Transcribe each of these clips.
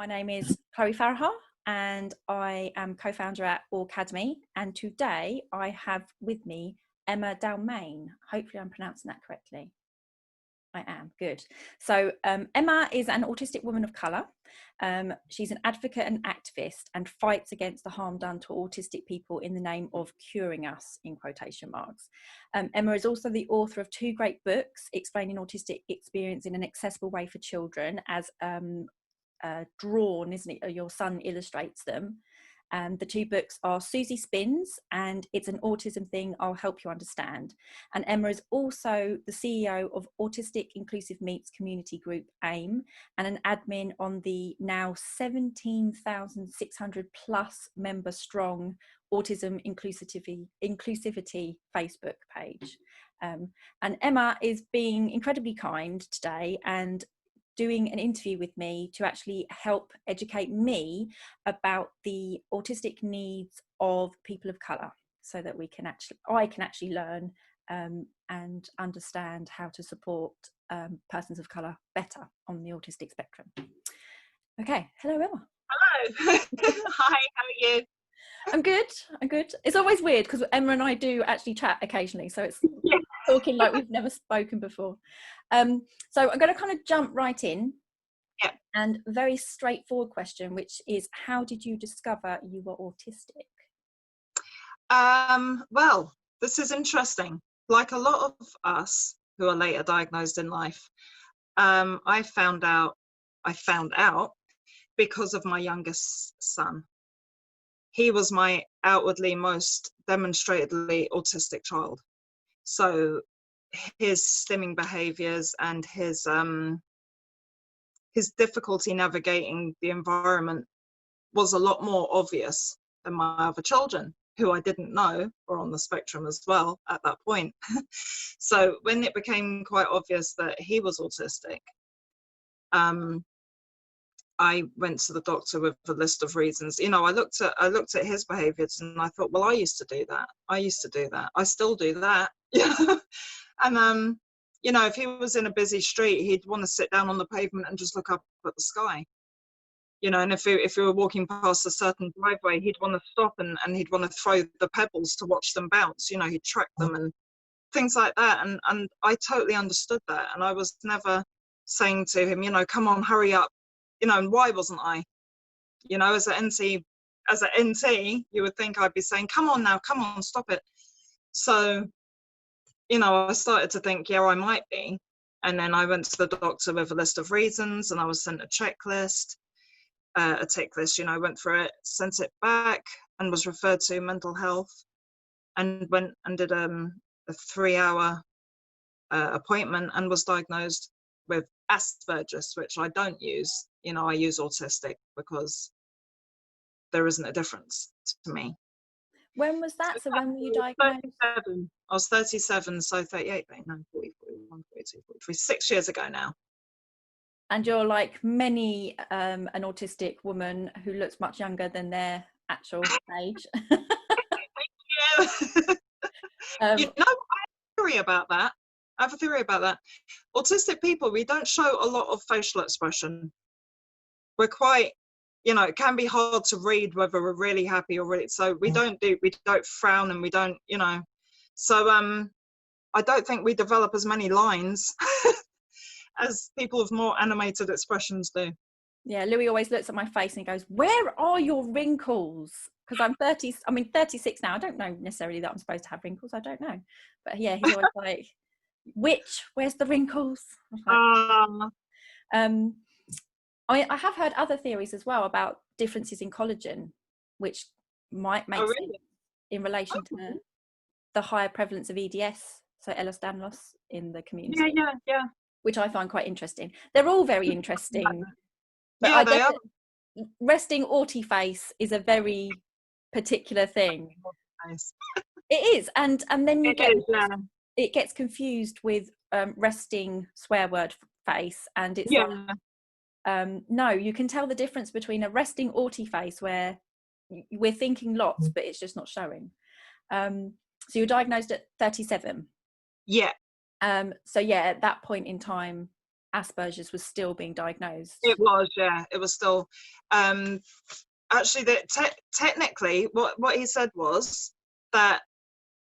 My name is Chloe Farahar and I am co-founder at Aucademy, and today I have with me Emma Dalmayne. Hopefully I'm pronouncing that correctly. I am, good. So Emma is an autistic woman of colour. She's an advocate and activist and fights against the harm done to autistic people in the name of curing us, in quotation marks. Emma is also the author of 2 great books explaining autistic experience in an accessible way for children, as drawn, isn't it? Your son illustrates them. The 2 books are Susie Spins and It's an Autism Thing, I'll Help You Understand. And Emma is also the CEO of Autistic Inclusive Meets community group AIM and an admin on the now 17,600 plus member strong Autism Inclusivity Facebook page. And Emma is being incredibly kind today and doing an interview with me to actually help educate me about the autistic needs of people of colour, so that I can actually learn and understand how to support persons of colour better on the autistic spectrum. Okay, hello Emma. Hello. Hi, how are you? I'm good. It's always weird because Emma and I do actually chat occasionally, so it's talking like we've never spoken before. So I'm going to kind of jump right in. Yeah. And a very straightforward question, which is, how did you discover you were autistic? Well, this is interesting. Like a lot of us who are later diagnosed in life, I found out because of my youngest son. He was my outwardly most demonstratedly autistic child. So his stimming behaviors and his difficulty navigating the environment was a lot more obvious than my other children, who I didn't know were on the spectrum as well at that point. So when it became quite obvious that he was autistic, I went to the doctor with a list of reasons. You know, I looked at his behaviors and I thought, well, I used to do that. I still do that. And you know, if he was in a busy street, he'd want to sit down on the pavement and just look up at the sky. You know, and if we were walking past a certain driveway, he'd want to stop and he'd want to throw the pebbles to watch them bounce. You know, he'd track them and things like that. And I totally understood that. And I was never saying to him, you know, come on, hurry up. You know, and why wasn't I? You know, as an NT, you would think I'd be saying, come on now, come on, stop it. So, you know, I started to think, yeah, I might be. And then I went to the doctor with a list of reasons and I was sent a checklist. A tick list, you know, went through it, sent it back and was referred to mental health and went and did a 3-hour appointment and was diagnosed with Asperger's, which I don't use. You know, I use autistic because there isn't a difference to me. When was that? So when were you diagnosed? 37. I was 37, so 38, 39, 40, 41, 42, 43, 6 years ago now. And you're like many an autistic woman who looks much younger than their actual age. You know, I have a theory about that. Autistic people, we don't show a lot of facial expression. We're quite, you know, it can be hard to read whether we're really happy or really, so we don't frown and we don't, you know. So I don't think we develop as many lines as people with more animated expressions do. Yeah, Louis always looks at my face and he goes, where are your wrinkles? Because I'm 36 now. I don't know necessarily that I'm supposed to have wrinkles. I don't know. But yeah, he's always like, where's the wrinkles? I mean, I have heard other theories as well about differences in collagen, which might make sense in relation to the higher prevalence of EDS, so Ehlers-Danlos in the community. Yeah. Which I find quite interesting. They're all very interesting. But yeah, they are. Resting auti face is a very particular thing. Nice. It is, and then it gets confused with resting swear word face, and it's like, no, you can tell the difference between a resting auti face where we're thinking lots, but it's just not showing. So you were diagnosed at 37. Yeah. So yeah, at that point in time, Asperger's was still being diagnosed. It was, yeah, it was still. Actually, technically, what he said was that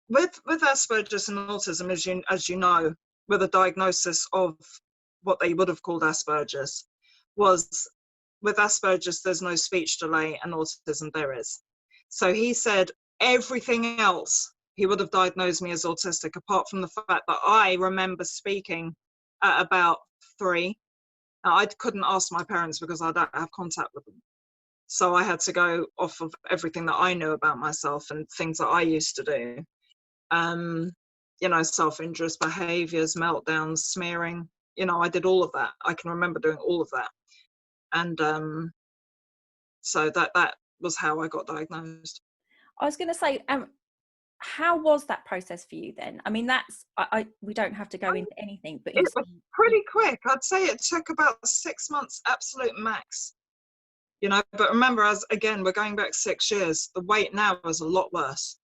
with Asperger's and autism, as you know, with a diagnosis of what they would have called Asperger's, was with Asperger's there's no speech delay, and autism there is. So he said everything else he would have diagnosed me as autistic, apart from the fact that I remember speaking at about 3. I couldn't ask my parents because I don't have contact with them. So I had to go off of everything that I knew about myself and things that I used to do. You know, self-injurious behaviors, meltdowns, smearing. You know, I did all of that. I can remember doing all of that. And so that was how I got diagnosed. I was going to say, how was that process for you then? I mean, that's we don't have to go into anything, but it was pretty quick. I'd say it took about 6 months, absolute max. You know, but remember, as again, we're going back 6 years. The wait now is a lot worse.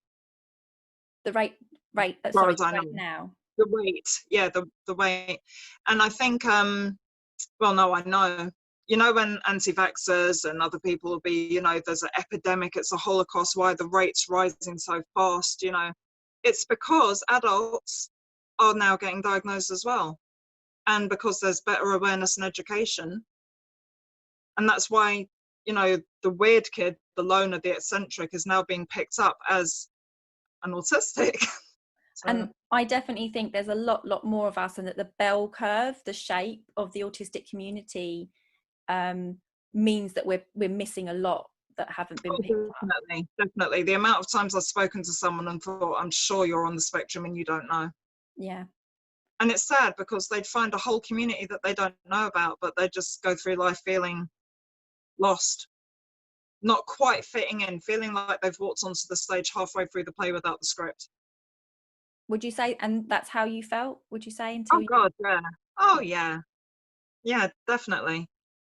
The rate Sorry, the rate now. The wait, yeah, the wait, and I think, well, no, I know. You know, when anti-vaxxers and other people will be, you know, there's an epidemic, it's a Holocaust, why the rate's rising so fast, you know, it's because adults are now getting diagnosed as well, and because there's better awareness and education, and that's why, you know, the weird kid, the loner, the eccentric is now being picked up as an autistic. So. And I definitely think there's a lot more of us, and that the bell curve, the shape of the autistic community, means that we're missing a lot that haven't been picked up. Definitely. The amount of times I've spoken to someone and thought, I'm sure you're on the spectrum and you don't know. Yeah. And it's sad because they'd find a whole community that they don't know about, but they just go through life feeling lost, not quite fitting in, feeling like they've walked onto the stage halfway through the play without the script. Would you say, and that's how you felt, would you say, until God, yeah. Oh yeah. Yeah, definitely.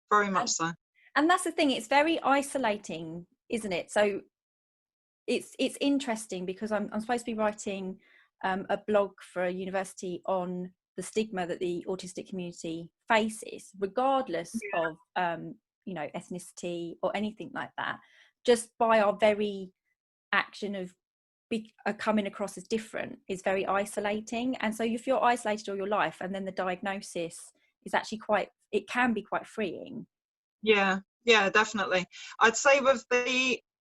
Very much so. And that's the thing, it's very isolating, isn't it? So it's interesting because I'm supposed to be writing a blog for a university on the stigma that the autistic community faces, regardless of you know, ethnicity or anything like that, just by our very action of coming across as different is very isolating. And so if you're isolated all your life and then the diagnosis is actually it can be quite freeing. Yeah, definitely. I'd say with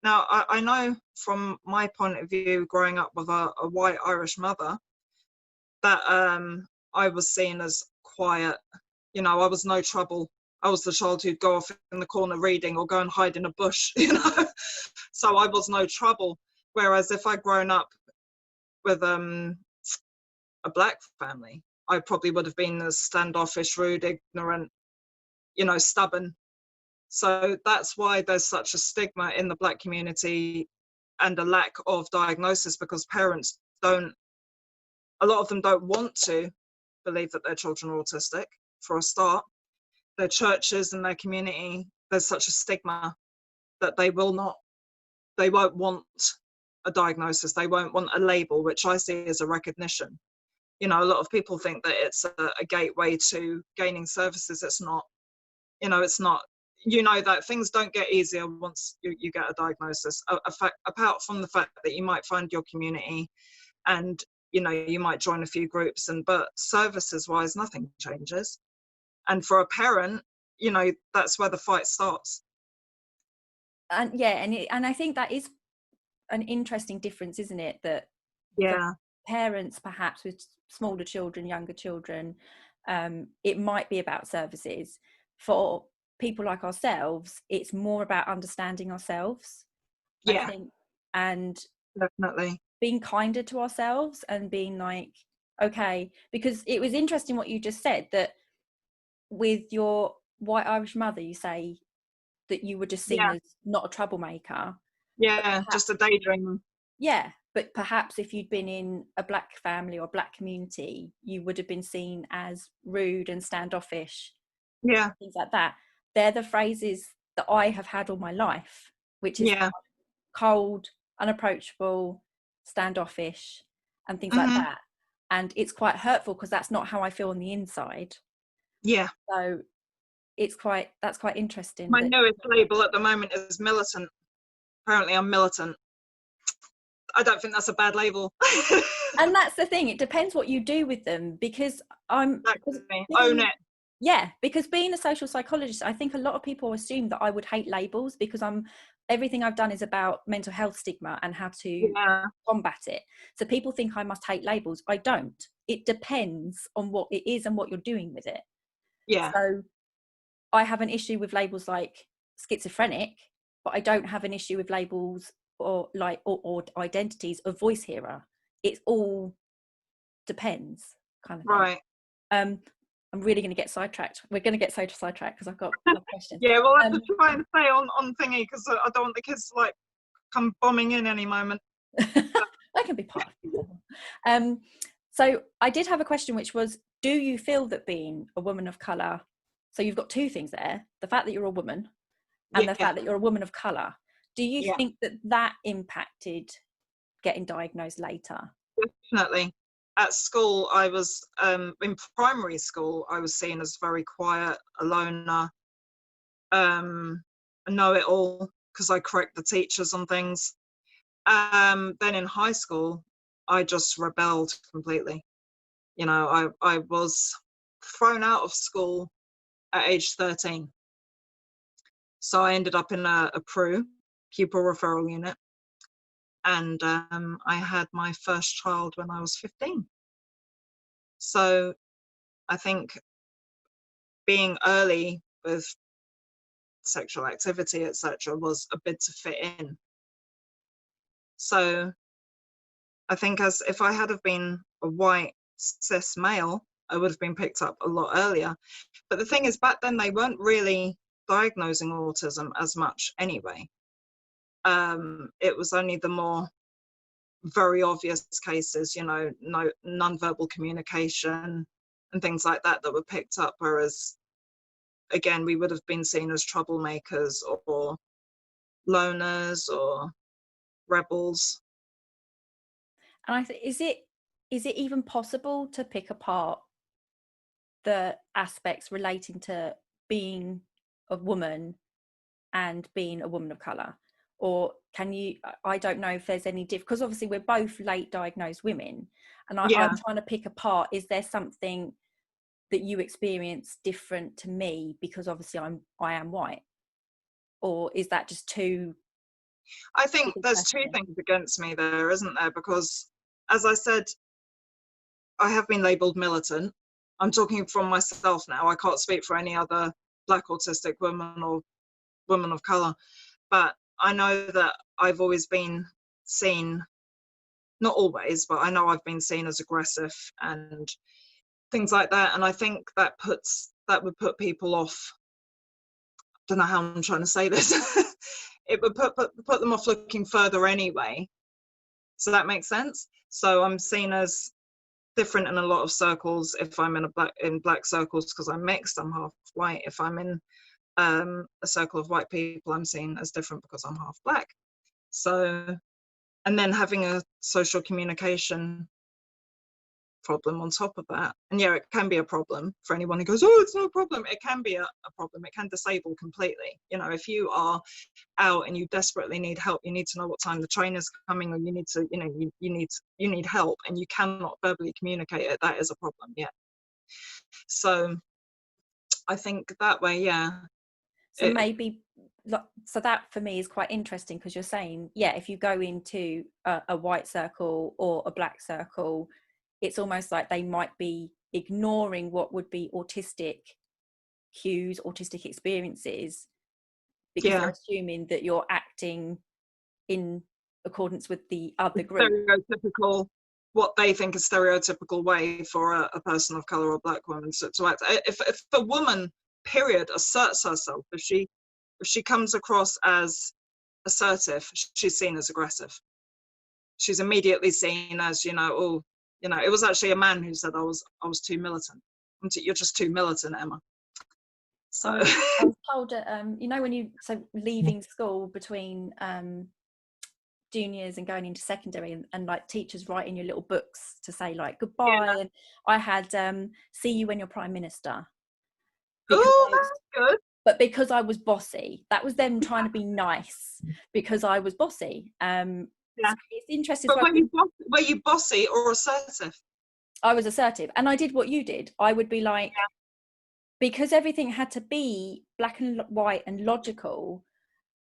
now I know from my point of view, growing up with a white Irish mother, that I was seen as quiet. You know, I was no trouble. I was the child who'd go off in the corner reading or go and hide in a bush, you know. So I was no trouble. Whereas if I'd grown up with a black family, I probably would have been as standoffish, rude, ignorant, you know, stubborn. So that's why there's such a stigma in the black community and a lack of diagnosis, because parents a lot of them don't want to believe that their children are autistic, for a start. Their churches and their community, there's such a stigma that they won't want a diagnosis, they won't want a label, which I see as a recognition. You know, a lot of people think that it's a gateway to gaining services. It's not. You know, it's not. You know that things don't get easier once you get a diagnosis, apart from the fact that you might find your community and, you know, you might join a few groups, but services wise, nothing changes. And for a parent, you know, that's where the fight starts. And yeah, and I think that is an interesting difference, isn't it? That yeah, parents perhaps with smaller children, younger children, it might be about services. For people like ourselves, it's more about understanding ourselves, I think, and definitely being kinder to ourselves and being like, okay, because it was interesting what you just said, that with your white Irish mother, you say that you were just seen as not a troublemaker. Yeah, perhaps, just a daydream. Yeah, but perhaps if you'd been in a black family or black community, you would have been seen as rude and standoffish. Yeah, things like that. They're the phrases that I have had all my life, which is cold, unapproachable, standoffish, and things like that. And it's quite hurtful because that's not how I feel on the inside. Yeah. So that's quite interesting My that. newest label at the moment is militant. Apparently I'm militant. I don't think that's a bad label. And that's the thing, it depends what you do with them, because Exactly. Own it. yeah, because being a social psychologist, I think a lot of people assume that I would hate labels, because everything I've done is about mental health stigma and how to Yeah. combat it. So people think I must hate labels. I don't. It depends on what it is and what you're doing with it. Yeah. So I have an issue with labels like schizophrenic, but I don't have an issue with labels or identities of voice hearer. It all depends, kind of thing. Right. I'm really going to get sidetracked. We're going to get so sidetracked because I've got questions. Yeah, we'll have to try and stay on thingy, because I don't want the kids to like come bombing in any moment. That can be part of it. So I did have a question, which was, do you feel that being a woman of colour, so you've got two things there, the fact that you're a woman and the fact that you're a woman of colour, do you think that impacted getting diagnosed later? Definitely. At school, I was in primary school, I was seen as very quiet, a loner, a know-it-all, because I correct the teachers on things. Then in high school, I just rebelled completely. You know, I was thrown out of school at age 13. So I ended up in a PRU, pupil referral unit, and I had my first child when I was 15. So I think being early with sexual activity, etc., was a bit to fit in. So I think as if I had have been a white cis male, I would have been picked up a lot earlier. But the thing is, back then they weren't really diagnosing autism as much anyway. It was only the more very obvious cases, you know, no non-verbal communication and things like that were picked up, whereas again we would have been seen as troublemakers or loners or rebels. And I think, is it even possible to pick apart the aspects relating to being a woman and being a woman of colour? Or can you, I don't know if there's any because obviously we're both late diagnosed women, and I'm trying to pick apart, is there something that you experience different to me because obviously I am white, or is that just too? I think there's two things against me there, isn't there? Because as I said, I have been labelled militant. I'm talking from myself now. I can't speak for any other Black autistic woman or woman of colour, but I know that I've always been seen, not always, but I know I've been seen as aggressive and things like that. And I think that would put people off. Don't know how I'm trying to say this. It would put them off looking further anyway. So that makes sense. So I'm seen as different in a lot of circles. If I'm in black circles because I'm mixed, I'm half white. If I'm in a circle of white people, I'm seen as different because I'm half black. So, and then having a social communication problem on top of that, and yeah, it can be a problem for anyone who goes, oh, it's no problem. It can be a problem. It can disable completely. You know, if you are out and you desperately need help, you need to know what time the train is coming, or you need to, you know, you need help, and you cannot verbally communicate it, that is a problem. Yeah. So I think that way, yeah. So maybe, so that for me is quite interesting, because you're saying, yeah, if you go into a white circle or a black circle, it's almost like they might be ignoring what would be autistic cues, autistic experiences, because they're assuming that you're acting in accordance with the other group. Stereotypical, what they think is stereotypical way for a person of colour or black woman to act. If a woman, period, asserts herself, if she comes across as assertive, she's seen as aggressive. She's immediately seen as, you know, oh, you know, it was actually a man who said I was too militant. You're just too militant, Emma. So I was told, you know, when you leaving school between juniors and going into secondary, and like teachers writing your little books to say like goodbye, and I had see you when you're prime minister, Oh, that's good. But because I was bossy, that was them trying to be nice because I was bossy. Yeah. So it's interesting. But So were you bossy or assertive? I was assertive, and I did what you did. I would be like, Yeah. because everything had to be black and white and logical,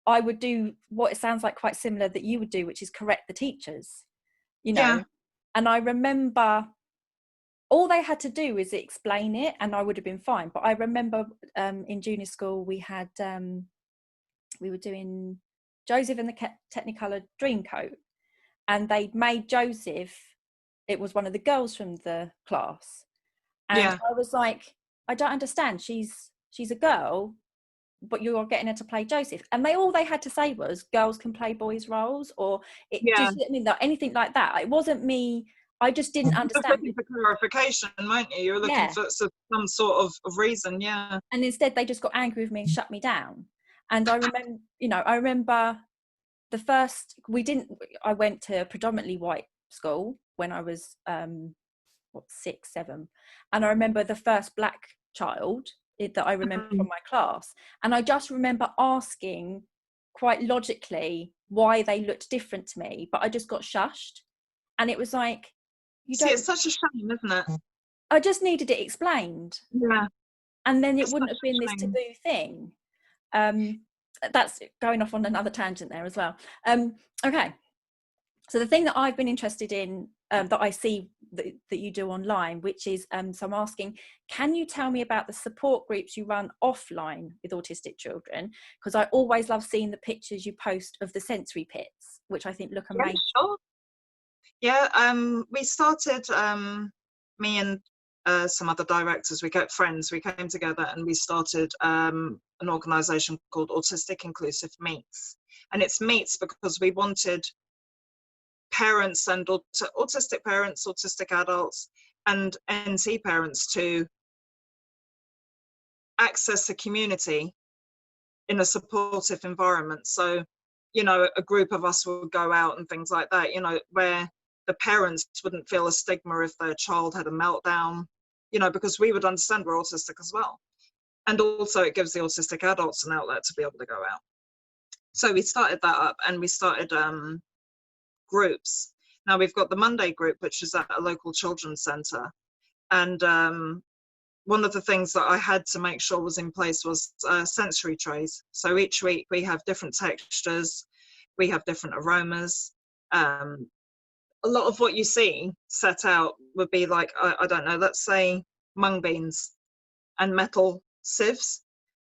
I would do what it sounds like quite similar that you would do, which is correct the teachers, you know. Yeah. And I remember all they had to do is explain it and I would have been fine. But I remember in junior school we had we were doing Joseph and the Technicolor Dreamcoat, and they'd made Joseph, it was one of the girls from the class, and Yeah. I was like, I don't understand, she's a girl, but you're getting her to play Joseph. And all they had to say was girls can play boys roles, or it Yeah. just, I mean, anything like that. It wasn't me, I just didn't You're understand. looking for clarification, weren't you? You were looking for some sort of reason. Yeah. And instead they just got angry with me and shut me down. And I remember the first, I went to a predominantly white school when I was 6, 7, and I remember the first black child that I remember from my class, and I just remember asking quite logically why they looked different to me, but I just got shushed. And it was like, it's such a shame, isn't it? I just needed it explained. Yeah. And then it It's wouldn't have been this taboo thing. That's going off on another tangent there as well. Okay, so the thing that I've been interested in, that I see that you do online, which is, so I'm asking, can you tell me about the support groups you run offline with autistic children? Because I always love seeing the pictures you post of the sensory pits, which I think look amazing. Yeah, sure. Yeah, we started, me and some other directors, we got friends, we came together and we started an organisation called Autistic Inclusive Meets. And it's meets because we wanted parents and autistic parents, autistic adults and NT parents to access a community in a supportive environment. So, you know, a group of us would go out and things like that, you know, where the parents wouldn't feel a stigma if their child had a meltdown, you know, because we would understand we're autistic as well. And also it gives the autistic adults an outlet to be able to go out. So we started that up and we started groups. Now we've got the Monday group, which is at a local children's centre. And one of the things that I had to make sure was in place was sensory trays. So each week we have different textures, we have different aromas. A lot of what you see set out would be like, I don't know, let's say mung beans and metal sieves.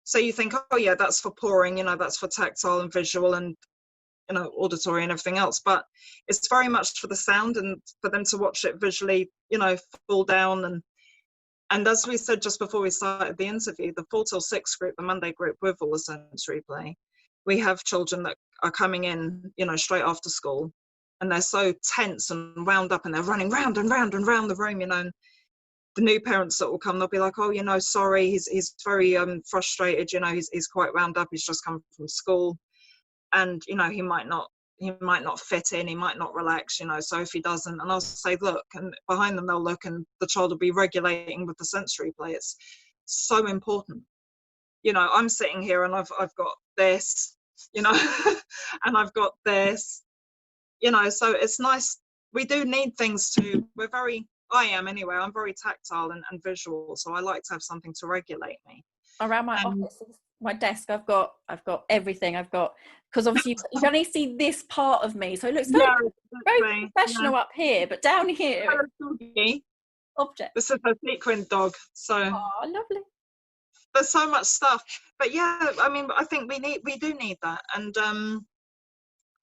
So you think, oh yeah, that's for pouring, you know, that's for tactile and visual and, you know, auditory and everything else. But it's very much for the sound and for them to watch it visually, you know, fall down. And as we said just before we started the interview, the 4 till 6 group, the Monday group with all the sensory play, we have children that are coming in, you know, straight after school, and they're so tense and wound up and they're running round and round and round the room, you know, and the new parents that will come, they'll be like, oh, you know, sorry, he's very frustrated, you know, he's quite wound up, he's just come from school, and, you know, he might not fit in, he might not relax, you know, so if he doesn't, and I'll say, look, and behind them they'll look and the child will be regulating with the sensory play. It's so important. You know, I'm sitting here and I've got this, you know, and I've got this, you know, so it's nice. We do need things I am anyway, I'm very tactile and visual, so I like to have something to regulate me. Around my office, my desk, I've got everything. Because obviously you can only see this part of me, so it looks very professional up here, but down here, object. This is a sequin dog, so lovely. There's so much stuff, but yeah, I mean, I think we do need that, and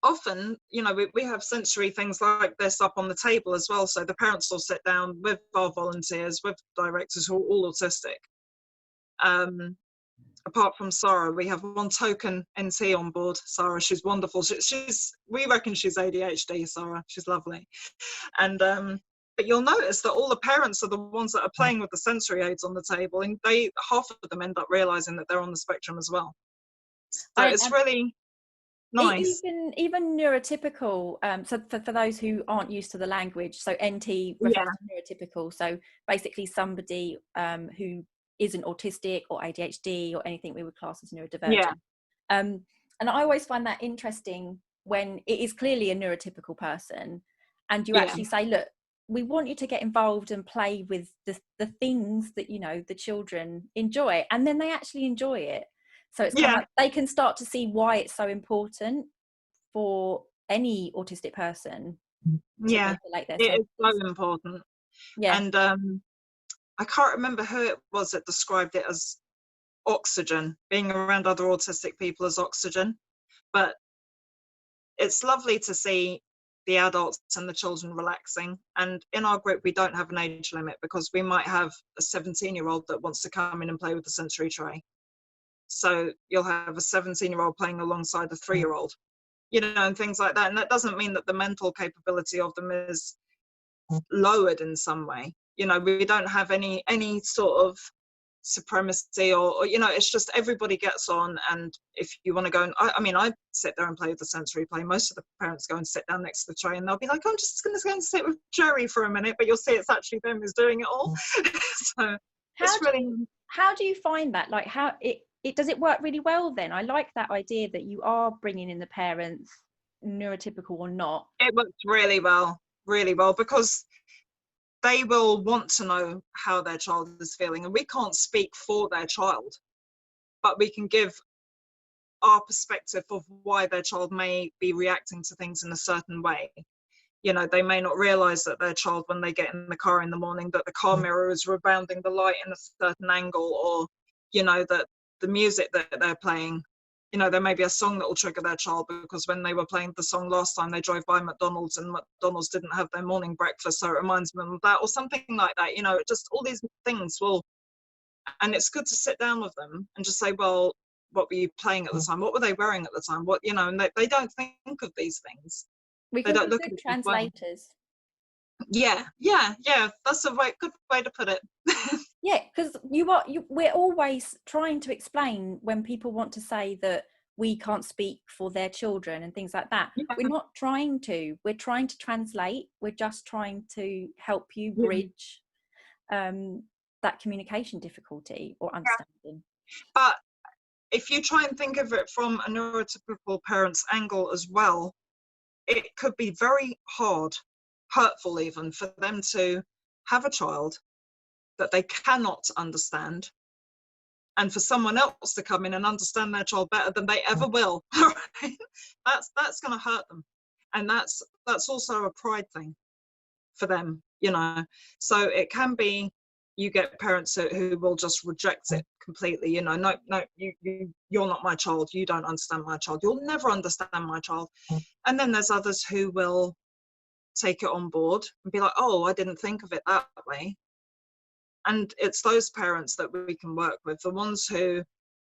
often, you know, we have sensory things like this up on the table as well, so the parents will sit down with our volunteers, with directors who are all autistic. Apart from Sarah, we have one token NT on board. Sarah, she's wonderful. We reckon she's ADHD, Sarah. She's lovely. And but you'll notice that all the parents are the ones that are playing with the sensory aids on the table, and half of them end up realizing that they're on the spectrum as well. So it's really nice. Even neurotypical, so for those who aren't used to the language, so NT refers to neurotypical, so basically somebody who isn't autistic or ADHD or anything we would class as neurodivergent. Yeah. And I always find that interesting when it is clearly a neurotypical person and you actually say, look, we want you to get involved and play with the things that, you know, the children enjoy, and then they actually enjoy it. So it's kind of like they can start to see why it's so important for any autistic person to regulate their it is senses. so important. Yeah. And I can't remember who it was that described it as oxygen, being around other autistic people as oxygen. But it's lovely to see the adults and the children relaxing. And in our group, we don't have an age limit, because we might have a 17-year-old that wants to come in and play with the sensory tray. So you'll have a 17-year-old playing alongside a 3-year-old, you know, and things like that. And that doesn't mean that the mental capability of them is lowered in some way. You know, we don't have any sort of supremacy or, you know, it's just everybody gets on. And if you want to go and I mean, I sit there and play with the sensory play. Most of the parents go and sit down next to the tray and they'll be like, I'm just going to go and sit with Jerry for a minute, but you'll see it's actually them who's doing it all. So how do you find that, like, how it does it work really well then? I like that idea that you are bringing in the parents, neurotypical or not. It works really well, because they will want to know how their child is feeling, and we can't speak for their child, but we can give our perspective of why their child may be reacting to things in a certain way. You know, they may not realize that their child, when they get in the car in the morning, that the car mirror is rebounding the light in a certain angle, or, you know, that the music that they're playing, you know, there may be a song that will trigger their child because when they were playing the song last time, they drove by McDonald's and McDonald's didn't have their morning breakfast, so it reminds them of that, or something like that. You know, just all these things will, and it's good to sit down with them and just say, well, what were you playing at the time? What were they wearing at the time? What, you know, and they don't think of these things. We can be good translators. Yeah, that's a good way to put it. Yeah, because we're always trying to explain when people want to say that we can't speak for their children and things like that. We're not trying to. We're trying to translate. We're just trying to help you bridge that communication difficulty or understanding. But if you try and think of it from a neurotypical parent's angle as well, it could be very hard, hurtful even, for them to have a child that they cannot understand, and for someone else to come in and understand their child better than they ever will. Right? That's going to hurt them, and that's also a pride thing for them, you know. So it can be, you get parents who will just reject it completely, you know. No, you're not my child, you don't understand my child, you'll never understand my child. And then there's others who will take it on board and be like, oh, I didn't think of it that way. And it's those parents that we can work with, the ones who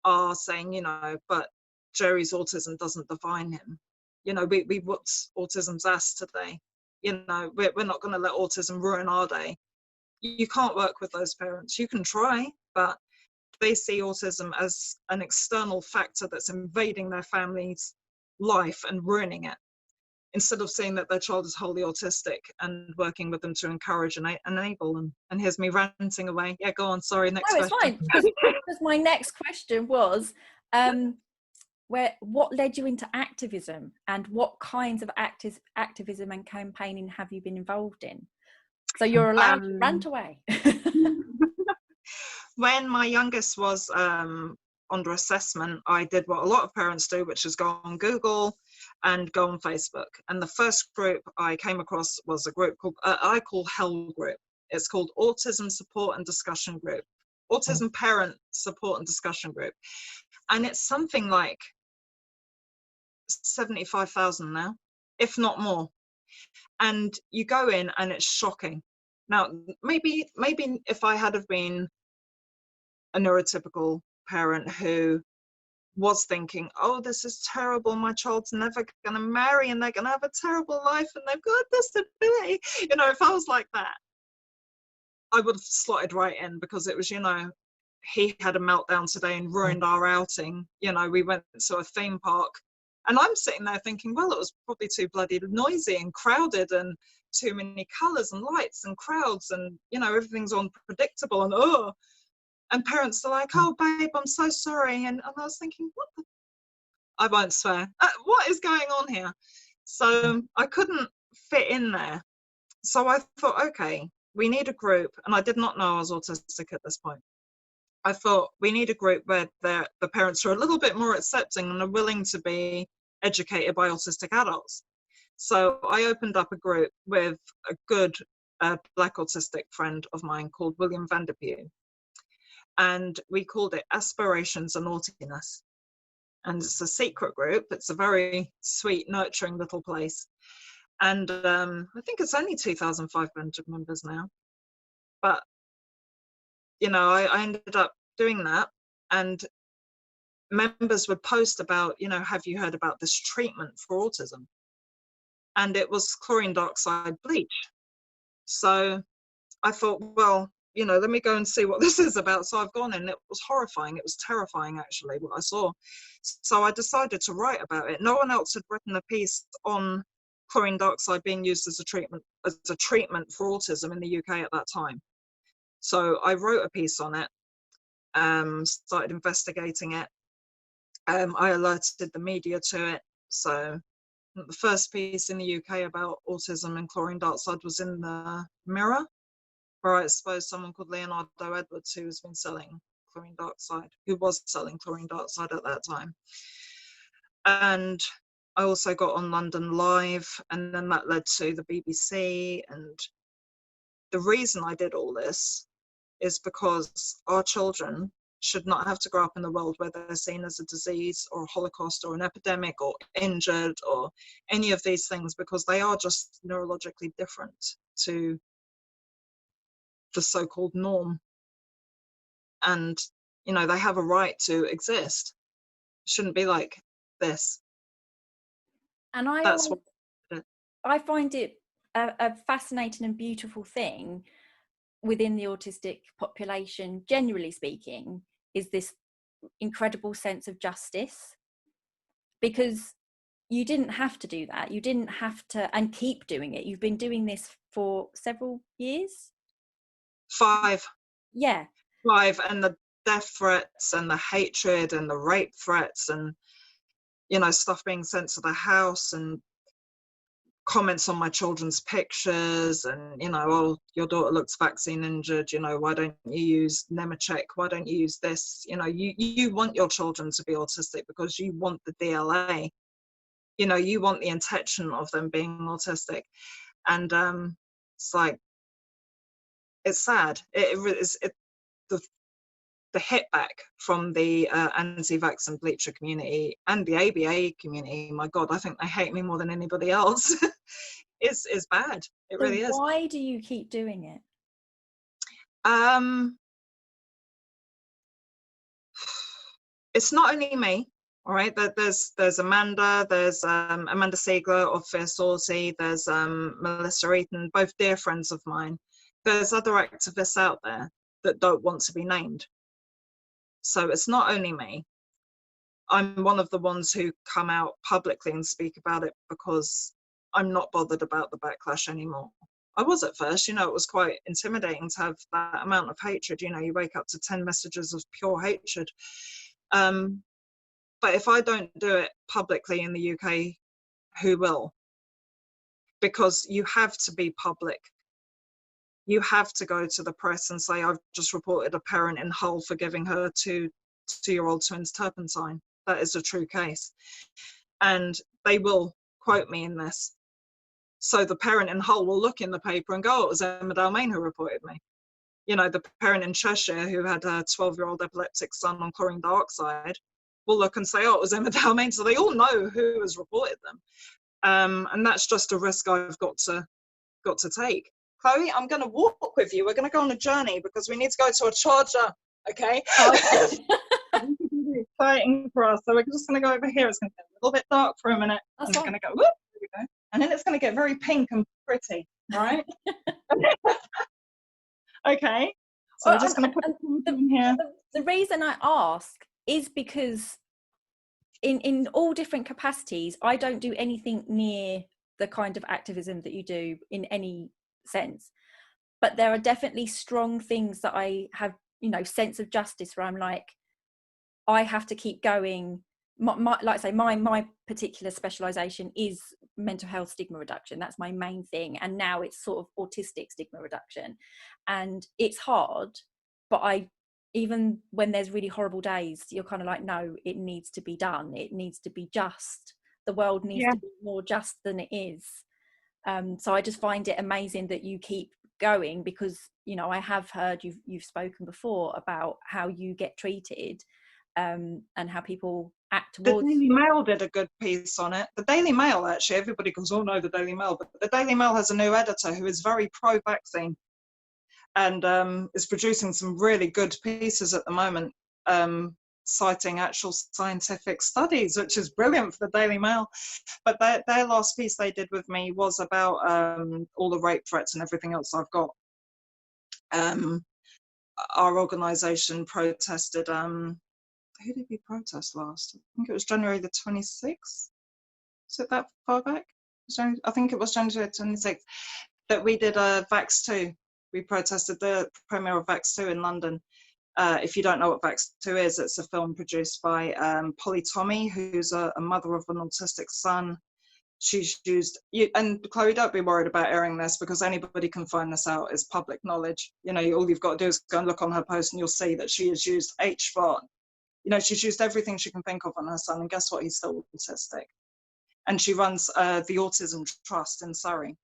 are saying, you know, but Jerry's autism doesn't define him. You know, we what's autism's ass today. You know, we're not going to let autism ruin our day. You can't work with those parents. You can try, but they see autism as an external factor that's invading their family's life and ruining it, instead of seeing that their child is wholly autistic and working with them to encourage and enable them. And here's me ranting away. Yeah, go on. Sorry, next question. No, it's fine. Because my next question was, what led you into activism, and what kinds of activism and campaigning have you been involved in? So you're allowed to rant away. When my youngest was under assessment, I did what a lot of parents do, which is go on Google and go on Facebook. And the first group I came across was a group called, I call Hell Group. It's called Autism Support and Discussion Group, Autism Parent Support and Discussion Group. And it's something like 75,000 now, if not more. And you go in and it's shocking. Now, maybe if I had have been a neurotypical parent who was thinking, oh, this is terrible, my child's never going to marry and they're going to have a terrible life and they've got a disability. You know, if I was like that, I would have slotted right in, because it was, you know, he had a meltdown today and ruined our outing. You know, we went to a theme park and I'm sitting there thinking, well, it was probably too bloody noisy and crowded and too many colours and lights and crowds and, you know, everything's unpredictable and And parents are like, oh, babe, I'm so sorry. And I was thinking, what the? I won't swear. What is going on here? So I couldn't fit in there. So I thought, okay, we need a group. And I did not know I was autistic at this point. I thought we need a group where the parents are a little bit more accepting and are willing to be educated by autistic adults. So I opened up a group with a good Black autistic friend of mine called William Vanderpew. And we called it Aspirations and Naughtiness. And it's a secret group. It's a very sweet, nurturing little place. And I think it's only 2,500 members now. But, you know, I ended up doing that. And members would post about, you know, have you heard about this treatment for autism? And it was chlorine dioxide bleach. So I thought, well, you know, let me go and see what this is about. So I've gone, and it was horrifying. It was terrifying, actually, what I saw. So I decided to write about it. No one else had written a piece on chlorine dioxide being used as a treatment for autism in the UK at that time. So I wrote a piece on it, started investigating it. I alerted the media to it. So the first piece in the UK about autism and chlorine dioxide was in the Mirror, where I exposed someone called Leonardo Edwards, who was selling chlorine dioxide at that time. And I also got on London Live, and then that led to the BBC. And the reason I did all this is because our children should not have to grow up in a world where they're seen as a disease or a Holocaust or an epidemic or injured or any of these things, because they are just neurologically different to the so-called norm. And, you know, they have a right to exist. It shouldn't be like this. And I find it a fascinating and beautiful thing within the autistic population, generally speaking, is this incredible sense of justice, because you didn't have to do that. You didn't have to, and keep doing it. You've been doing this for several years. 5. Yeah. 5, and the death threats and the hatred and the rape threats and, you know, stuff being sent to the house and comments on my children's pictures and, you know, oh, your daughter looks vaccine injured, you know, why don't you use Nemetschek, why don't you use this? You know, you want your children to be autistic because you want the DLA, you know, you want the intention of them being autistic. And it's like, it's sad. The hit back from the anti-vax and bleacher community and the ABA community, my God, I think they hate me more than anybody else, is bad. It really is. Why do you keep doing it? It's not only me, all right? There's Amanda, there's Amanda Siegler of Fierce Saucy, there's Melissa Eaton, both dear friends of mine. There's other activists out there that don't want to be named. So it's not only me. I'm one of the ones who come out publicly and speak about it because I'm not bothered about the backlash anymore. I was at first, you know, it was quite intimidating to have that amount of hatred. You know, you wake up to 10 messages of pure hatred. But if I don't do it publicly in the UK, who will? Because you have to be public. You have to go to the press and say, I've just reported a parent in Hull for giving her two-year-old twins turpentine. That is a true case. And they will quote me in this. So the parent in Hull will look in the paper and go, oh, it was Emma Dalmayne who reported me. You know, the parent in Cheshire who had a 12-year-old epileptic son on chlorine dioxide will look and say, oh, it was Emma Dalmayne. So they all know who has reported them. And that's just a risk I've got to take. Chloe, I'm going to walk with you. We're going to go on a journey because we need to go to a charger, okay? Okay. This is really exciting for us. So we're just going to go over here. It's going to get a little bit dark for a minute. I'm just going to go, whoop, there we go. And then it's going to get very pink and pretty, all right? Okay. So we're just going to put it in here. The reason I ask is because in all different capacities, I don't do anything near the kind of activism that you do in any sense. But there are definitely strong things that I have you know, sense of justice where I'm like, I have to keep going. Like I say, my particular specialization is mental health stigma reduction. That's my main thing. And now it's sort of autistic stigma reduction. And it's hard, but even when there's really horrible days, you're kind of like, no, it needs to be done. It needs to be just. The world needs to be more just than it is. So I just find it amazing that you keep going, because, you know, I have heard you've spoken before about how you get treated, and how people act The towards Daily you. Mail did a good piece on it. The Daily Mail, actually, everybody goes, oh no, the Daily Mail, but the Daily Mail has a new editor who is very pro-vaccine, and is producing some really good pieces at the moment, citing actual scientific studies, which is brilliant for the Daily Mail. But their last piece they did with me was about all the rape threats and everything else I've got. Our organisation protested, who did we protest last? I think it was January the 26th. Is it that far back? I think it was January 26th that we did a Vax 2. We protested the premiere of Vax 2 in London. If you don't know what Vax 2 is, it's a film produced by Polly Tommy, who's a mother of an autistic son. She's used, and Chloe, don't be worried about airing this, because anybody can find this out. It's public knowledge. You know, all you've got to do is go and look on her post and you'll see that she has used HBOT. You know, she's used everything she can think of on her son, and guess what? He's still autistic. And she runs the Autism Trust in Surrey.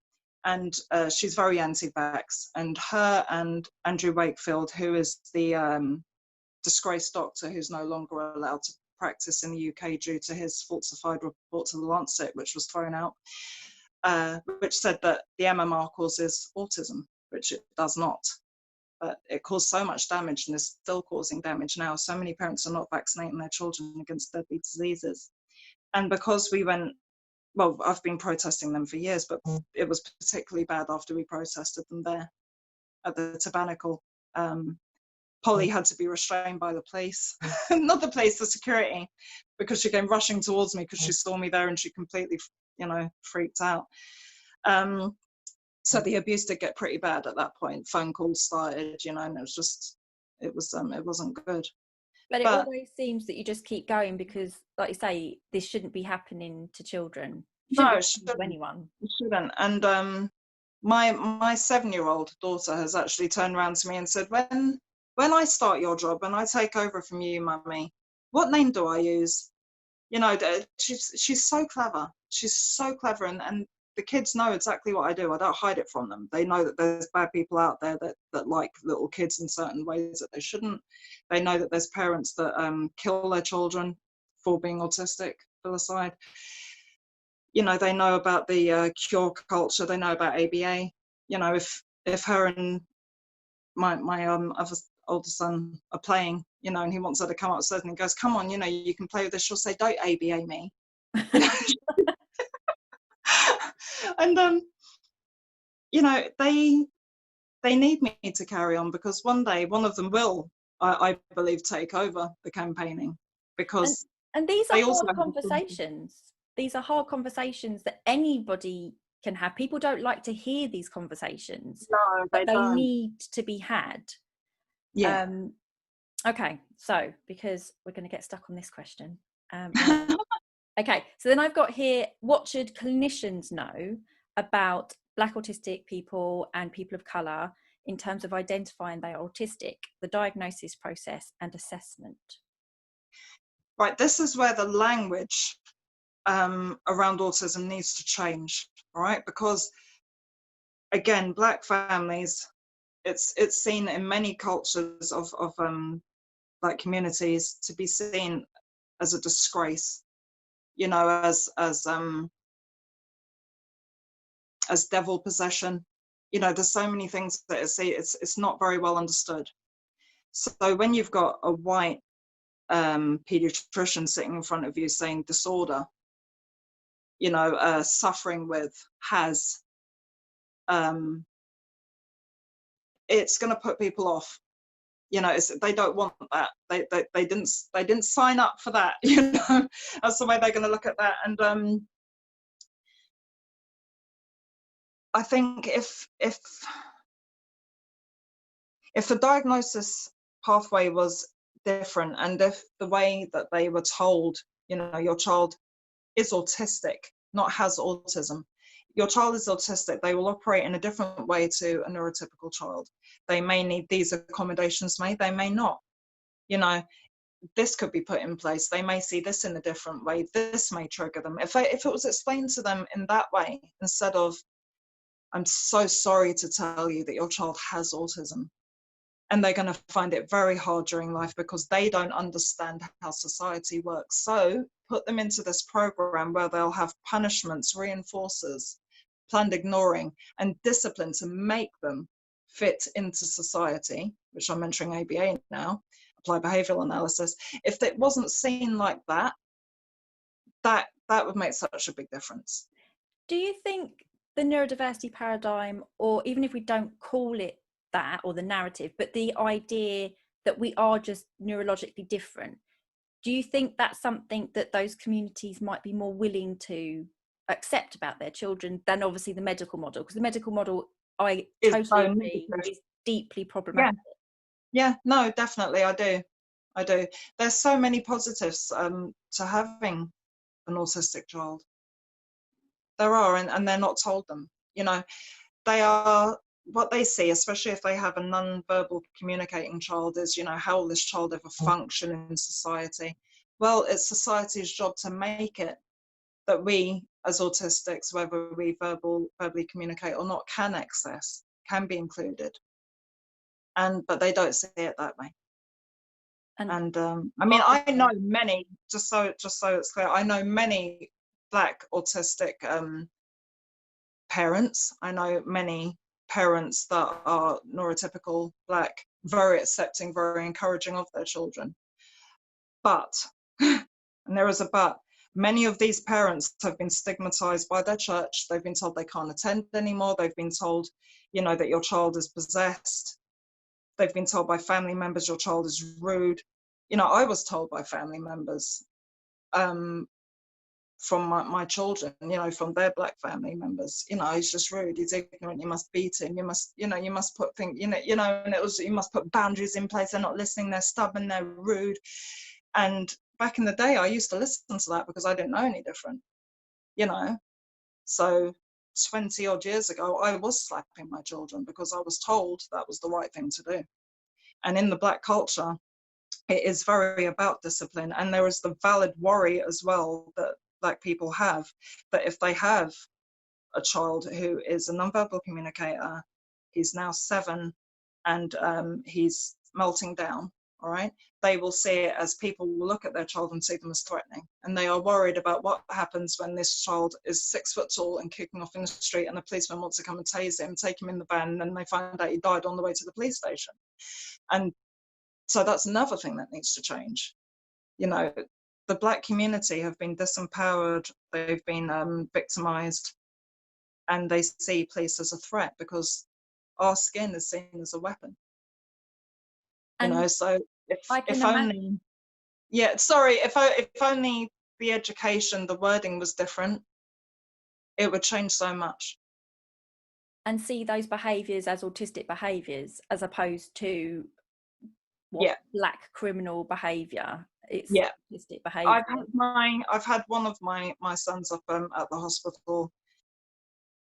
And she's very anti-vax. And her and Andrew Wakefield, who is the disgraced doctor who's no longer allowed to practice in the UK due to his falsified report to the Lancet, which was thrown out, which said that the MMR causes autism, which it does not. But it caused so much damage and is still causing damage now. So many parents are not vaccinating their children against deadly diseases. And because we went, well, I've been protesting them for years, but it was particularly bad after we protested them there at the Tabernacle. Polly had to be restrained by the police, not the police, the security, because she came rushing towards me because she saw me there and she completely, you know, freaked out. So the abuse did get pretty bad at that point. Phone calls started, you know, and it was just, it wasn't good. But it always seems that you just keep going, because, like you say, this shouldn't be happening to children. No, it shouldn't. To anyone. It shouldn't. And my 7-year-old daughter has actually turned around to me and said, when I start your job and I take over from you, mummy, what name do I use? You know, she's so clever. She's so clever, and the kids know exactly what I do. I don't hide it from them. They know that there's bad people out there that like little kids in certain ways that they shouldn't. They know that there's parents that kill their children for being autistic, filicide. You know, they know about the cure culture. They know about ABA. You know, if her and my other older son are playing, you know, and he wants her to come upstairs and he goes, come on, you know, you can play with this. She'll say, don't ABA me. And you know, they need me to carry on, because one day one of them will, I believe, take over the campaigning, because and these are also hard conversations. These are hard conversations that anybody can have. People don't like to hear these conversations. No, but they don't. need to be had. Yeah. Okay, so because we're going to get stuck on this question. Okay, so then I've got here, what should clinicians know about Black autistic people and people of colour in terms of identifying they are autistic, the diagnosis process and assessment? Right, this is where the language around autism needs to change, all right? Because again, Black families, it's seen in many cultures of like communities to be seen as a disgrace, you know, as devil possession. You know, there's so many things that it's not very well understood. So when you've got a white pediatrician sitting in front of you saying disorder, you know, suffering with, has, it's going to put people off. You know, they don't want that. They didn't sign up for that. You know, that's the way they're going to look at that. And I think if the diagnosis pathway was different, and if the way that they were told, you know, your child is autistic, not has autism, your child is autistic, they will operate in a different way to a neurotypical child. They may need these accommodations made, they may not. You know, this could be put in place. They may see this in a different way. This may trigger them. If it was explained to them in that way, instead of, I'm so sorry to tell you that your child has autism, and they're going to find it very hard during life because they don't understand how society works. So put them into this program where they'll have punishments, reinforcers, planned ignoring, and discipline to make them fit into society, which I'm mentoring ABA now, applied behavioural analysis. If it wasn't seen like that, that would make such a big difference. Do you think the neurodiversity paradigm, or even if we don't call it that, or the narrative, but the idea that we are just neurologically different, do you think that's something that those communities might be more willing to accept about their children than obviously the medical model? Because the medical model, I totally agree, is deeply problematic. Yeah, no, definitely, I do. There's so many positives to having an autistic child. There are, and they're not told them. You know, they are, what they see, especially if they have a non-verbal communicating child, is, you know, how will this child ever function in society? Well, it's society's job to make it that we, as autistics, whether we verbally communicate or not, can access, can be included. But they don't see it that way. And I mean, I know many, just so it's clear, I know many Black autistic parents. I know many parents that are neurotypical Black, very accepting, very encouraging of their children. But, and there is a but, many of these parents have been stigmatized by their church. They've been told they can't attend anymore. They've been told, you know, that your child is possessed. They've been told by family members your child is rude. You know, I was told by family members from my children, you know, from their Black family members, you know, he's just rude, he's ignorant, you must beat him, you must, you know, you must put things, you know, and it was, you must put boundaries in place, they're not listening, they're stubborn, they're rude. And back in the day, I used to listen to that because I didn't know any different, you know. So 20 odd years ago, I was slapping my children because I was told that was the right thing to do. And in the Black culture, it is very about discipline. And there is the valid worry as well that Black people have, that if they have a child who is a nonverbal communicator, he's now 7 and he's melting down, all right, they will see it as, people will look at their child and see them as threatening. And they are worried about what happens when this child is 6 foot tall and kicking off in the street and the policeman wants to come and tase him, take him in the van, and then they find out he died on the way to the police station. And so that's another thing that needs to change. You know, the Black community have been disempowered, they've been victimized, and they see police as a threat because our skin is seen as a weapon. You know, so if only, yeah, sorry, if only the education, the wording was different, it would change so much. And see those behaviours as autistic behaviours as opposed to what Black criminal behaviour. It's autistic behaviour. I've had one of my sons up at the hospital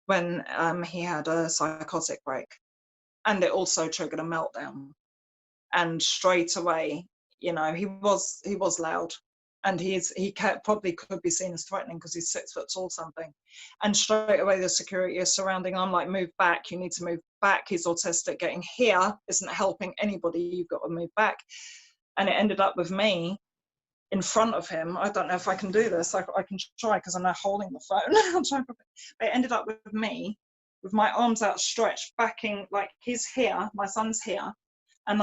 when he had a psychotic break, and it also triggered a meltdown. And straight away, you know, he was loud, and he probably could be seen as threatening because he's 6 foot tall something. And straight away the security is surrounding. I'm like, move back, you need to move back, he's autistic, getting here isn't helping anybody, you've got to move back. And it ended up with me in front of him. I don't know if I can do this, I can try because I'm now holding the phone. It ended up with me with my arms outstretched, backing, like he's here, my son's here, and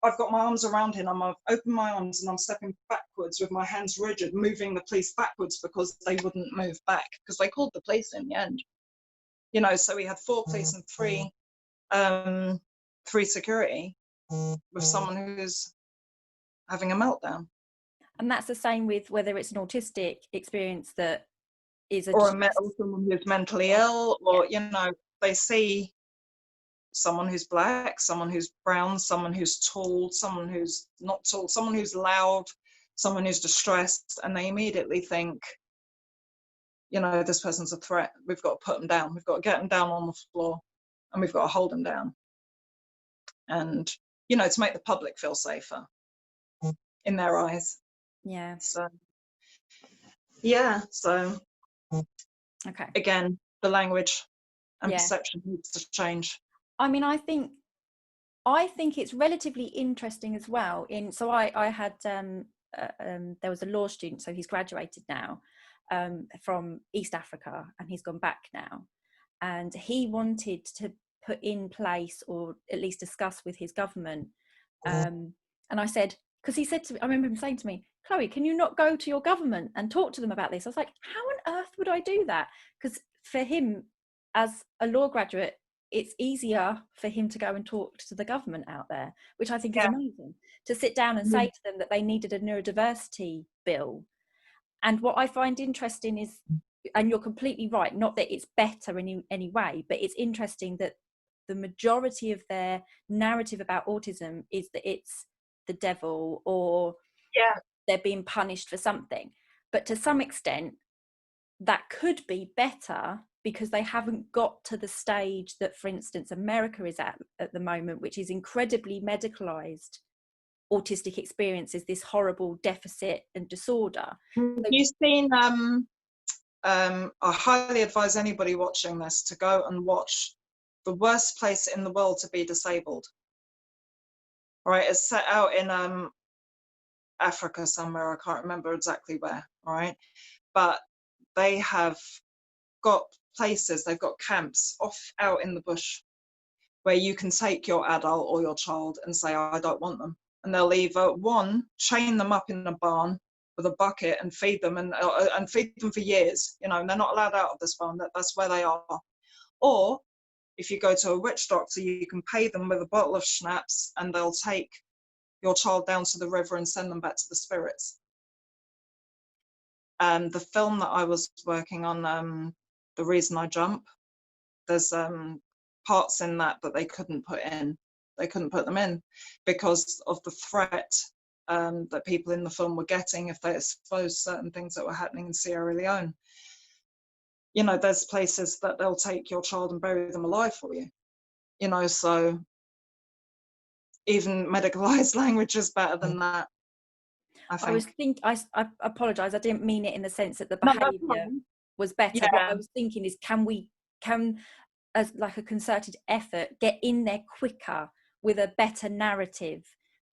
I've got my arms around him, I've opened my arms and I'm stepping backwards with my hands rigid, moving the police backwards because they wouldn't move back, because they called the police in the end. You know, so we had 4 police and 3 security with someone who's having a meltdown. And that's the same with whether it's an autistic experience that is or someone who's mentally ill, or, you know, they see someone who's black, someone who's brown, someone who's tall, someone who's not tall, someone who's loud, someone who's distressed, and they immediately think, you know, this person's a threat. We've got to put them down. We've got to get them down on the floor, and we've got to hold them down. And, you know, to make the public feel safer in their eyes. Yeah. So, yeah. So, Okay. again, the language and Yeah. perception needs to change. I mean, I think it's relatively interesting as well. So I had there was a law student, so he's graduated now, from East Africa, and he's gone back now, and he wanted to put in place, or at least discuss with his government, and I said, because he said to me, I remember him saying to me, Chloe, can you not go to your government and talk to them about this? I was like, how on earth would I do that? Because for him, as a law graduate, it's easier for him to go and talk to the government out there, which I think is amazing, to sit down and say to them that they needed a neurodiversity bill. And what I find interesting is, and you're completely right, not that it's better in any way, but it's interesting that the majority of their narrative about autism is that it's the devil, or they're being punished for something. But to some extent, that could be better, because they haven't got to the stage that, for instance, America is at the moment, which is incredibly medicalized autistic experience, is this horrible deficit and disorder. Have you seen, I highly advise anybody watching this to go and watch The Worst Place in the World to Be Disabled. All right, it's set out in Africa somewhere, I can't remember exactly where, all right? But they have got places, they've got camps off out in the bush where you can take your adult or your child and say, I don't want them. And they'll either, one, chain them up in a barn with a bucket and feed them, and feed them for years, you know, and they're not allowed out of this barn, that's where they are. Or if you go to a witch doctor, you can pay them with a bottle of schnapps, and they'll take your child down to the river and send them back to the spirits. The film that I was working on, The Reason I Jump, there's parts in that they couldn't put in. They couldn't put them in because of the threat that people in the film were getting if they exposed certain things that were happening in Sierra Leone. You know, there's places that they'll take your child and bury them alive for you. You know, so even medicalized language is better than that, I think. I apologize, I didn't mean it in the sense that the No, behavior was better. What I was thinking is, can as like a concerted effort get in there quicker with a better narrative?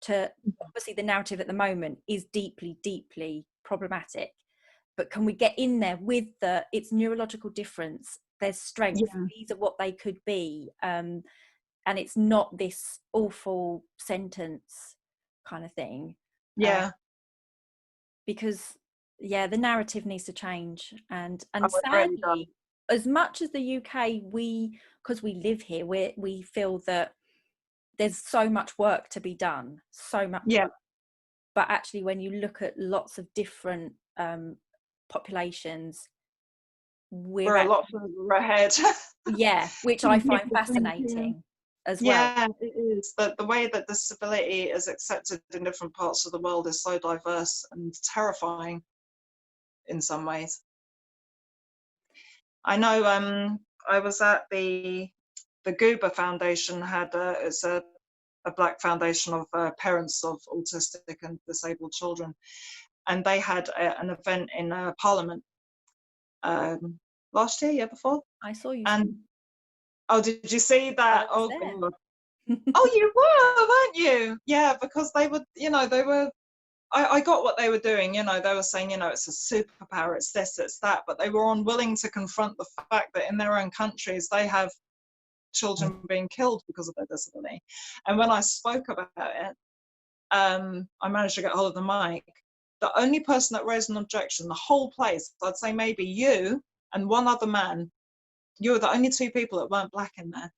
To obviously, the narrative at the moment is deeply problematic, but can we get in there with it's neurological difference, there's strength, these are what they could be, and it's not this awful sentence kind of thing. Because the narrative needs to change, and sadly, really, as much as the UK, because we live here, we feel that there's so much work to be done, so much work. But actually, when you look at lots of different populations, we're a lot further ahead. Which I find fascinating as well. Yeah, it is. The way that disability is accepted in different parts of the world is so diverse and terrifying in some ways. I know I was at the Goober Foundation, it's a Black foundation of parents of autistic and disabled children, and they had an event in Parliament last year before. I saw you. And oh, did you see that? Oh, God. Oh, you were, weren't you? Yeah, because they were, you know, I got what they were doing, you know, they were saying, you know, it's a superpower, it's this, it's that, but they were unwilling to confront the fact that in their own countries, they have children being killed because of their disability. And when I spoke about it, I managed to get hold of the mic. The only person that raised an objection, the whole place, I'd say maybe you and one other man, you were the only two people that weren't Black in there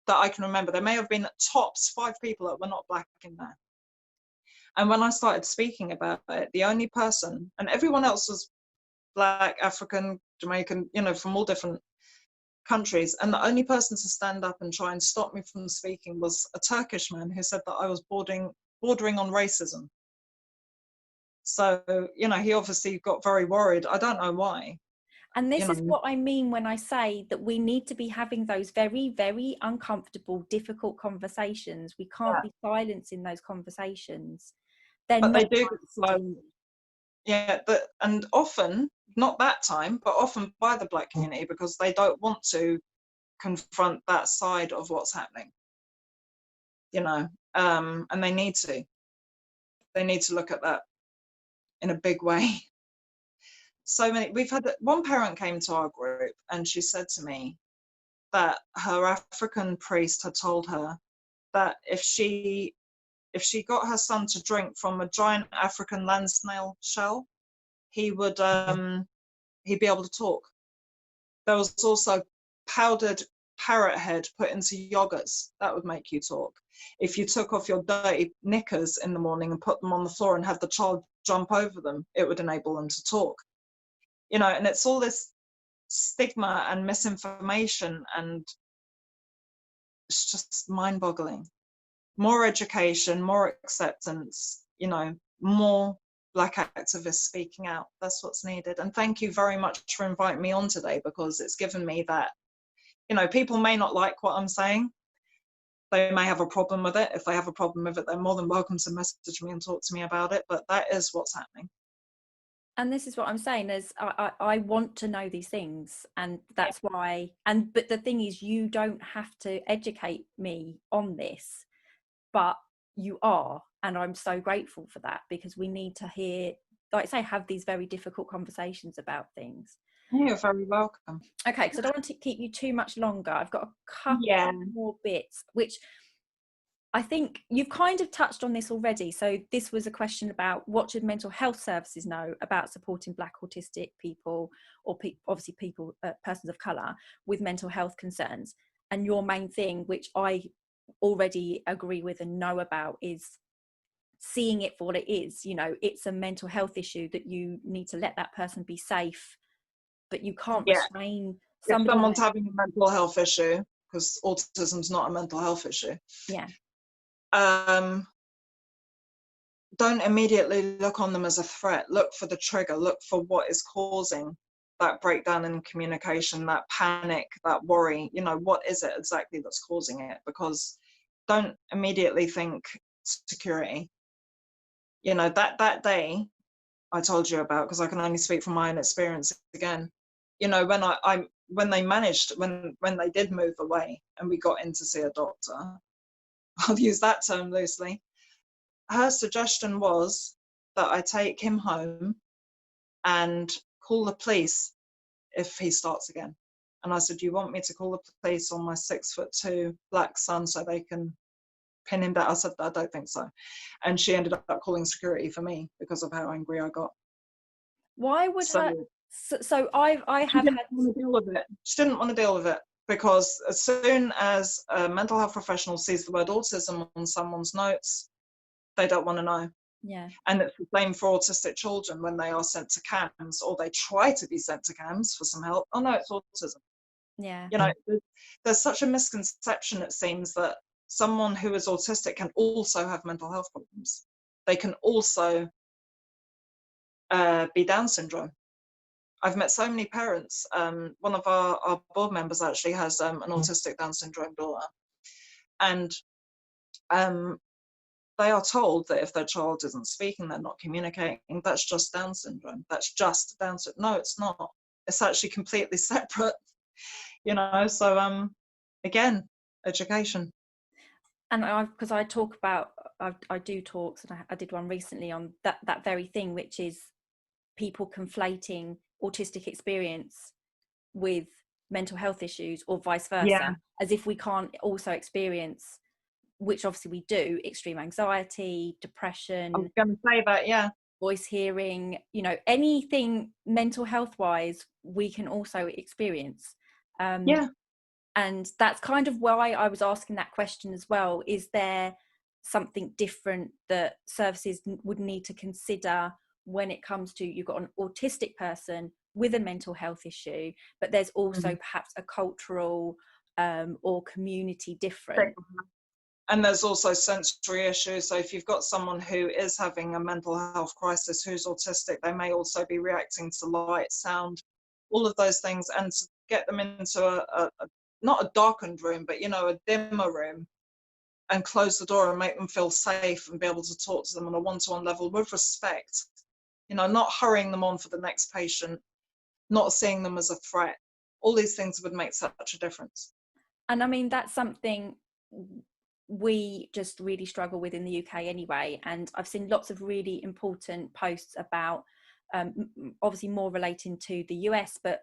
that I can remember. There may have been tops 5 people that were not Black in there. And when I started speaking about it, the only person, and everyone else was Black, African, Jamaican, you know, from all different countries, and the only person to stand up and try and stop me from speaking was a Turkish man who said that I was bordering on racism. So, you know, he obviously got very worried. I don't know why. And this You is know, what I mean when I say that we need to be having those very, very uncomfortable, difficult conversations. We can't be silencing those conversations. They're but they not do get nice. slow. Yeah, and often, not that time, but often by the Black community, because they don't want to confront that side of what's happening, you know, and they need to look at that in a big way. So many, we've had, one parent came to our group and she said to me that her African priest had told her that if she got her son to drink from a giant African land snail shell, he would he'd be able to talk. There was also powdered parrot head put into yogurts that would make you talk. If you took off your dirty knickers in the morning and put them on the floor and had the child jump over them, it would enable them to talk. You know, and it's all this stigma and misinformation, and it's just mind-boggling. More education, more acceptance, you know, more Black activists speaking out. That's what's needed. And thank you very much for inviting me on today, because it's given me that, you know, people may not like what I'm saying. They may have a problem with it. If they have a problem with it, they're more than welcome to message me and talk to me about it. But that is what's happening. And this is what I'm saying is I want to know these things, and that's why, but the thing is, you don't have to educate me on this, but you are, and I'm so grateful for that, because we need to hear, like I say, have these very difficult conversations about things. You're very welcome. Okay, because I don't want to keep you too much longer. I've got a couple more bits, which I think you've kind of touched on this already. So this was a question about what should mental health services know about supporting Black autistic people, or obviously people, persons of colour with mental health concerns. And your main thing, which I already agree with and know about, is seeing it for what it is. You know, it's a mental health issue that you need to let that person be safe, but you can't restrain somebody. If someone's having a mental health issue, because autism's not a mental health issue, don't immediately look on them as a threat. Look for the trigger. Look for what is causing that breakdown in communication, that panic, that worry. You know, what is it exactly that's causing it? Because don't immediately think security. You know, that day I told you about, because I can only speak from my own experience again. You know, when they did move away and we got in to see a doctor, I'll use that term loosely, her suggestion was that I take him home and call the police if he starts again. And I said, you want me to call the police on my 6'2" Black son so they can pin him down? I said, I don't think so. And she ended up calling security for me because of how angry I got. Why would her? So I have had. Want to deal with it. She didn't want to deal with it, because as soon as a mental health professional sees the word autism on someone's notes, they don't want to know. Yeah. And it's the same for autistic children when they are sent to CAMS, or they try to be sent to CAMS for some help. Oh no, it's autism. Yeah. You know, there's such a misconception, it seems, that someone who is autistic can also have mental health problems. They can also be Down syndrome. I've met so many parents. One of our board members actually has an autistic Down syndrome daughter. And they are told that if their child isn't speaking, they're not communicating, that's just Down syndrome. That's just Down syndrome. No, it's not. It's actually completely separate, you know. So again, education. And because I talk about, I do talks, and I did one recently on that very thing, which is people conflating autistic experience with mental health issues, or vice versa, as if we can't also experience, which obviously we do, extreme anxiety, depression. I was going to say that, voice hearing, you know, anything mental health wise we can also experience. And that's kind of why I was asking that question as well. Is there something different that services would need to consider when it comes to, you've got an autistic person with a mental health issue, but there's also perhaps a cultural or community difference. And there's also sensory issues. So if you've got someone who is having a mental health crisis who's autistic, they may also be reacting to light, sound, all of those things. And to get them into a not a darkened room, but, you know, a dimmer room, and close the door and make them feel safe and be able to talk to them on a one-to-one level with respect, you know, not hurrying them on for the next patient, not seeing them as a threat. All these things would make such a difference. And I mean, that's something we just really struggle with in the UK anyway. And I've seen lots of really important posts about, obviously more relating to the US, but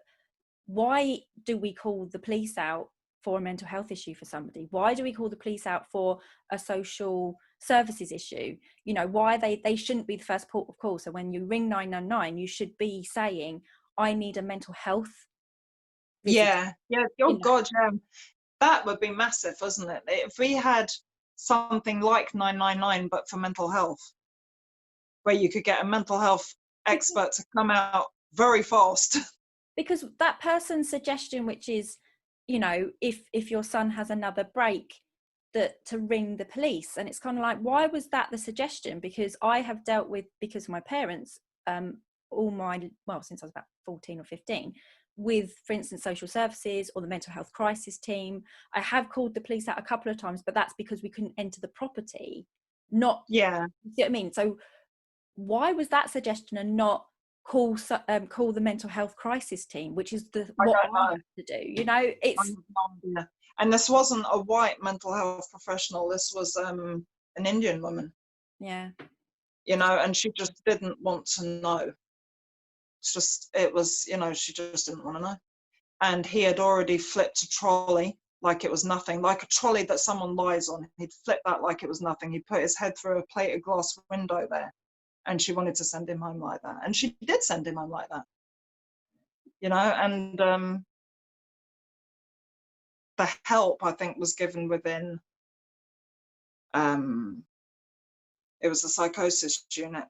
why do we call the police out for a mental health issue for somebody? Why do we call the police out for a social services issue? You know, why they shouldn't be the first port of call. So when you ring 999, you should be saying, I need a mental health visit. Yeah. Oh, God, yeah. That would be massive, wasn't it? If we had something like 999, but for mental health, where you could get a mental health expert to come out very fast. Because that person's suggestion, which is, you know, if your son has another break, that to ring the police. And it's kind of like, why was that the suggestion? Because I have dealt with, because of my parents, since I was about 14 or 15, with, for instance, social services or the mental health crisis team. I have called the police out a couple of times, but that's because we couldn't enter the property. Not, Yeah. you see what I mean? So why was that suggestion and not call the mental health crisis team, which is what I have to do? You know, it's. And this wasn't a white mental health professional. This was an Indian woman. Yeah. You know, and she just didn't want to know. It was, you know, she just didn't want to know. And he had already flipped a trolley like it was nothing, like a trolley that someone lies on. He'd flipped that like it was nothing. He'd put his head through a plated glass window there. And she wanted to send him home like that. And she did send him home like that. You know, and the help, I think, was given within, it was a psychosis unit.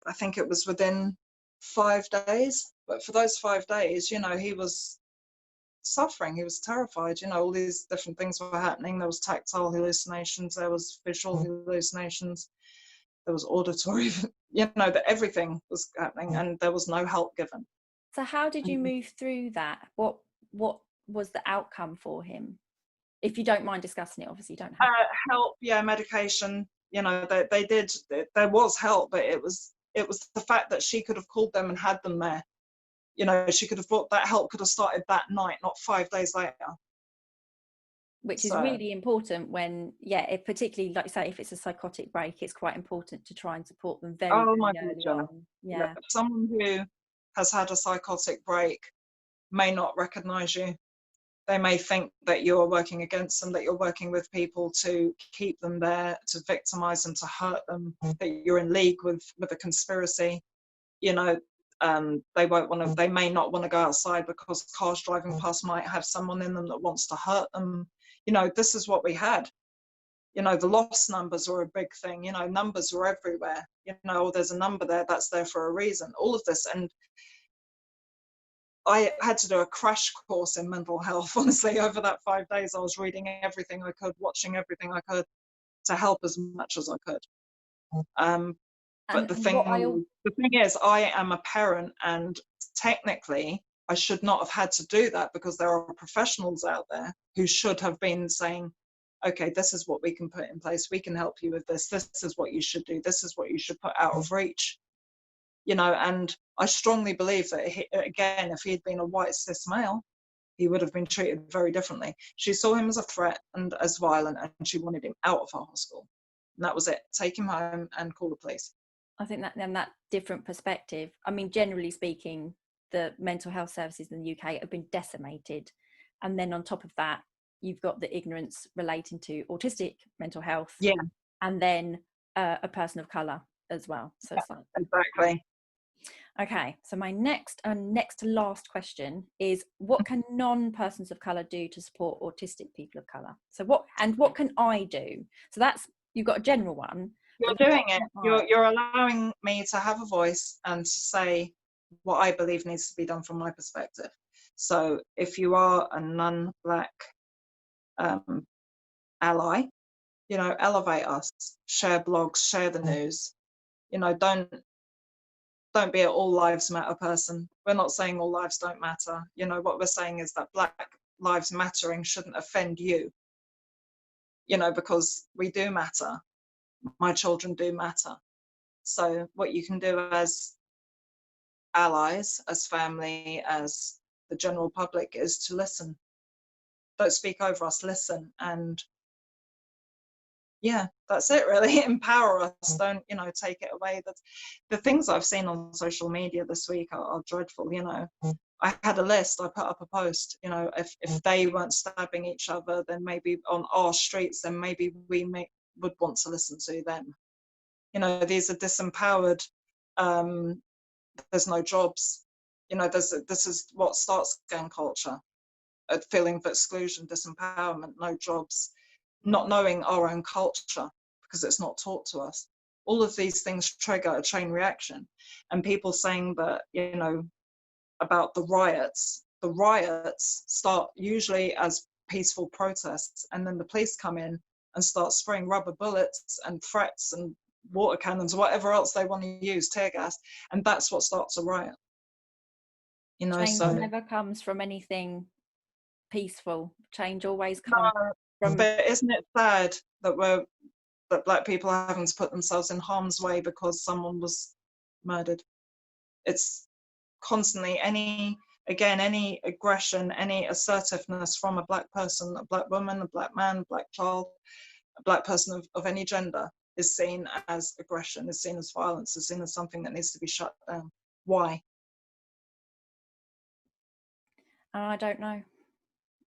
I think it was within 5 days. But for those 5 days, you know, he was suffering. He was terrified. You know, all these different things were happening. There was tactile hallucinations. There was visual hallucinations. There was auditory, you know, that everything was happening, and there was no help given. So how did you move through that? What was the outcome for him? If you don't mind discussing it, obviously you don't have help, yeah, medication. You know, they did. There was help, but it was the fact that she could have called them and had them there. You know, she could have brought that help. Could have started that night, not 5 days later. Which is really important when, it particularly, like you say, if it's a psychotic break, it's quite important to try and support them very early on. Yeah. Someone who has had a psychotic break may not recognize you. They may think that you're working against them, that you're working with people to keep them there, to victimize them, to hurt them, that you're in league with a conspiracy. You know, they may not want to go outside because cars driving past might have someone in them that wants to hurt them. You know, this is what we had. You know, the loss numbers were a big thing. You know, numbers were everywhere. You know, there's a number there, that's there for a reason. All of this. And I had to do a crash course in mental health, honestly. Over that 5 days, I was reading everything I could, watching everything I could to help as much as I could. But the thing is, I am a parent, and technically I should not have had to do that, because there are professionals out there who should have been saying, okay, this is what we can put in place. We can help you with this. This is what you should do. This is what you should put out of reach. You know, and I strongly believe that, again, if he had been a white cis male, he would have been treated very differently. She saw him as a threat and as violent, and she wanted him out of her hospital. And that was it. Take him home and call the police. I think that different perspective. I mean, generally speaking, the mental health services in the UK have been decimated. And then on top of that, you've got the ignorance relating to autistic mental health. Yeah. And then a person of colour as well. So it's like, exactly. Okay, so my next to last question is, what can non-persons of colour do to support autistic people of colour? So what can I do? So that's, you've got a general one. You're doing it. You're allowing me to have a voice and to say what I believe needs to be done from my perspective. So if you are a non-Black ally, you know, elevate us, share blogs, share the news, you know, don't be an all lives matter person. We're not saying all lives don't matter. You know, what we're saying is that Black lives mattering shouldn't offend you, you know, because we do matter. My children do matter. So what you can do as allies, as family, as the general public is to listen. Don't speak over us, listen. And yeah, that's it really. Empower us, don't, you know, take it away. That the things I've seen on social media this week are dreadful, you know. I had a list, I put up a post, you know, if they weren't stabbing each other, then maybe on our streets, then maybe we would want to listen to them. You know, these are disempowered, there's no jobs. You know, this is what starts gang culture, a feeling of exclusion, disempowerment, no jobs, not knowing our own culture because it's not taught to us. All of these things trigger a chain reaction. And people saying that, you know, about the riots start usually as peaceful protests, and then the police come in and start spraying rubber bullets and threats and water cannons, whatever else they want to use, tear gas, and that's what starts a riot. You know, Change so never comes from anything peaceful. Change always comes from. But isn't it sad that Black people are having to put themselves in harm's way because someone was murdered? It's constantly any aggression, any assertiveness from a Black person, a Black woman, a Black man, a Black child, a Black person of any gender is seen as aggression, is seen as violence, is seen as something that needs to be shut down. Why? I don't know.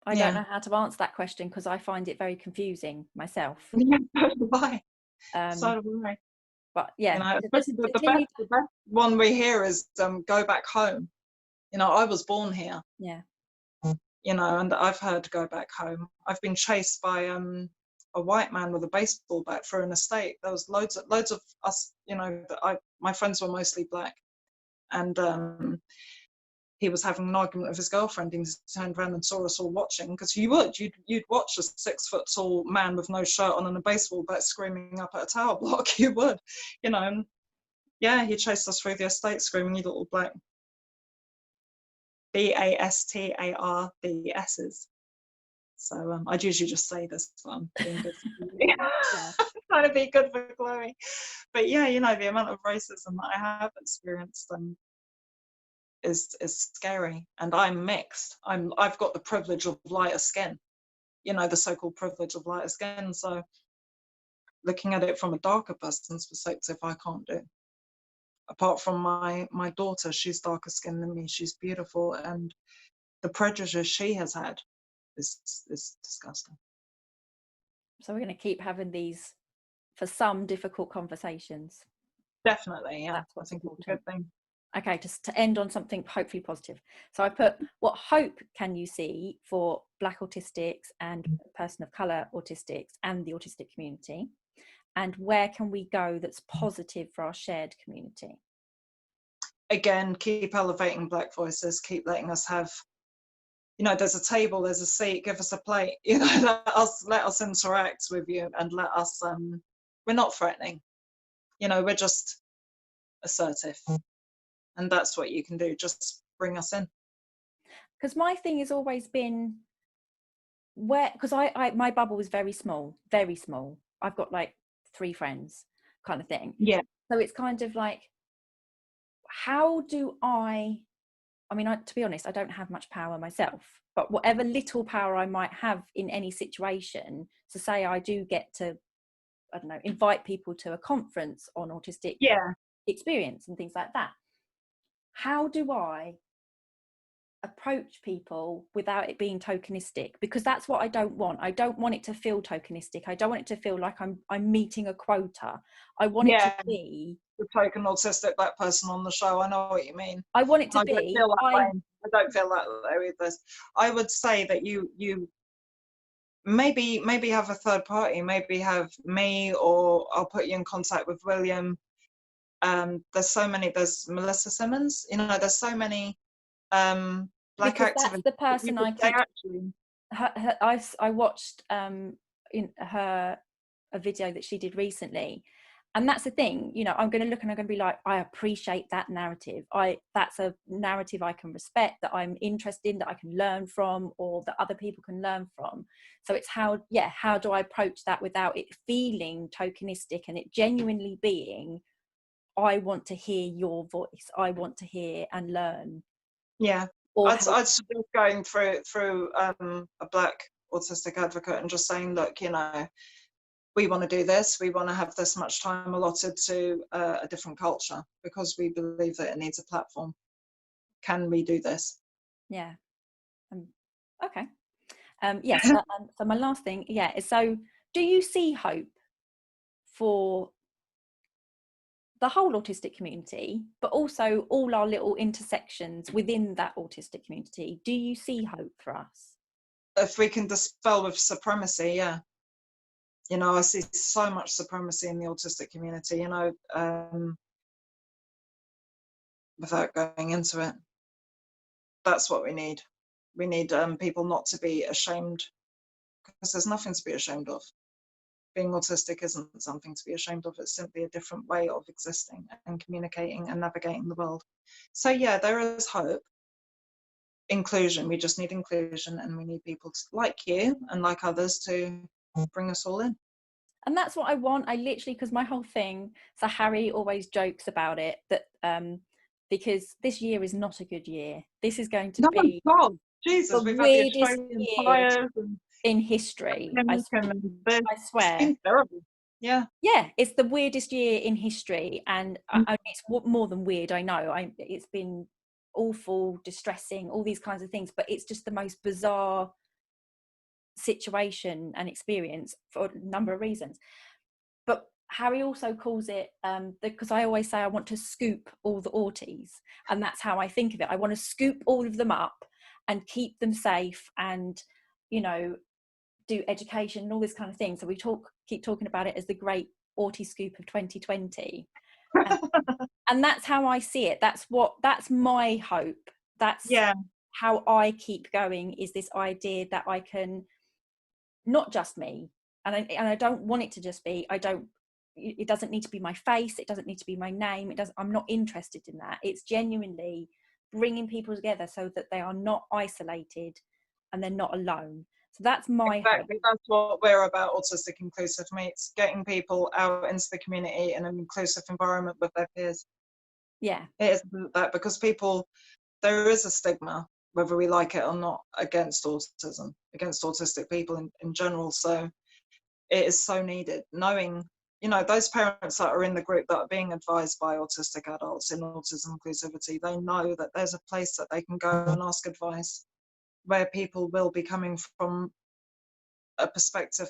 I don't know how to answer that question because I find it very confusing myself. Yeah, so do I. So do I. But yeah, you know, especially the best one we hear is go back home. You know, I was born here. Yeah. You know, and I've heard go back home. I've been chased by a white man with a baseball bat through an estate. There was loads of us, you know, my friends were mostly Black, and he was having an argument with his girlfriend, and he turned around and saw us all watching, because you'd watch a 6 foot tall man with no shirt on and a baseball bat screaming up at a tower block. You would, you know. And yeah, he chased us through the estate screaming, "You little Black BASTARDSs." So I'd usually just say this, but I'm being good for Chloe. Yeah. Trying to be good for Chloe. But yeah, you know, the amount of racism that I have experienced is scary. And I'm mixed. I've got the privilege of lighter skin, you know, the so-called privilege of lighter skin. So looking at it from a darker person's perspective, I can't do. Apart from my daughter, she's darker skinned than me, she's beautiful, and the prejudice she has had is disgusting. So we're going to keep having these, for some, difficult conversations. Definitely, yeah. That's what's important. It's a good thing. Okay, just to end on something hopefully positive. So I put, what hope can you see for Black autistics and person of colour autistics and the autistic community? And where can we go that's positive for our shared community? Again, keep elevating Black voices, keep letting us have, you know, there's a table, there's a seat, give us a plate, you know, let us interact with you, and let us, we're not threatening, you know, we're just assertive. And that's what you can do, just bring us in. Because my thing has always been, because my bubble was very small. I've got like 3 friends kind of thing. Yeah. So it's kind of like, how do I mean, to be honest, I don't have much power myself, but whatever little power I might have in any situation, to say I do get to, I don't know, invite people to a conference on autistic experience and things like that. How do I approach people without it being tokenistic? Because that's what I don't want. I don't want it to feel tokenistic. I don't want it to feel like I'm meeting a quota. I want it to be the token autistic Black person on the show. I know what you mean. I want it to be. I don't feel that way with this. I would say that you maybe have a third party, maybe have me, or I'll put you in contact with William. There's so many, there's Melissa Simmons, you know, there's so many Black because activists. that's the person I They keep. actually, I watched in her a video that she did recently, and that's the thing, you know, I'm going to look and I'm going to be like, I appreciate that narrative. That's a narrative I can respect, that I'm interested in, that I can learn from, or that other people can learn from. So it's how do I approach that without it feeling tokenistic, and it genuinely being, I want to hear your voice, I want to hear and learn. yeah. Or I'd suggest going through a Black autistic advocate and just saying, look, you know, we want to do this, we want to have this much time allotted to a different culture because we believe that it needs a platform. Can we do this? Yeah. Okay. Yes. So my last thing, is, so do you see hope for the whole autistic community, but also all our little intersections within that autistic community? Do you see hope for us? If we can dispel with supremacy, yeah. You know, I see so much supremacy in the autistic community, you know, without going into it. That's what we need. We need people not to be ashamed, because there's nothing to be ashamed of. Being autistic isn't something to be ashamed of. It's simply a different way of existing and communicating and navigating the world. So yeah, there is hope. Inclusion, we just need inclusion, and we need people like you and like others to bring us all in. And that's what I want. I literally, because my whole thing, so Harry always jokes about it, that because this year is not a good year. This is going to be Jesus, the we've had the weirdest Australian year fires and in history. I this. swear. It's been terrible. Yeah. Yeah, it's the weirdest year in history, and it's more than weird. I know. It's been awful, distressing, all these kinds of things, but it's just the most bizarre situation and experience for a number of reasons. But Harry also calls it, because I always say I want to scoop all the Auties, and that's how I think of it. I want to scoop all of them up and keep them safe, and, you know, do education and all this kind of thing. So we keep talking about it as the great Autie scoop of 2020. And that's how I see it. That's my hope. That's how I keep going, is this idea that I can, not just me, and I don't want it to just be, it doesn't need to be my face, it doesn't need to be my name, I'm not interested in that. It's genuinely bringing people together so that they are not isolated and they're not alone. So that's my hope. That's what we're about, Autistic Inclusive Meets, getting people out into the community in an inclusive environment with their peers. Yeah, it is that, because there is a stigma, whether we like it or not, against autism, against autistic people in general. So it is so needed, knowing, you know, those parents that are in the group that are being advised by autistic adults in autism inclusivity, they know that there's a place that they can go and ask advice, where people will be coming from a perspective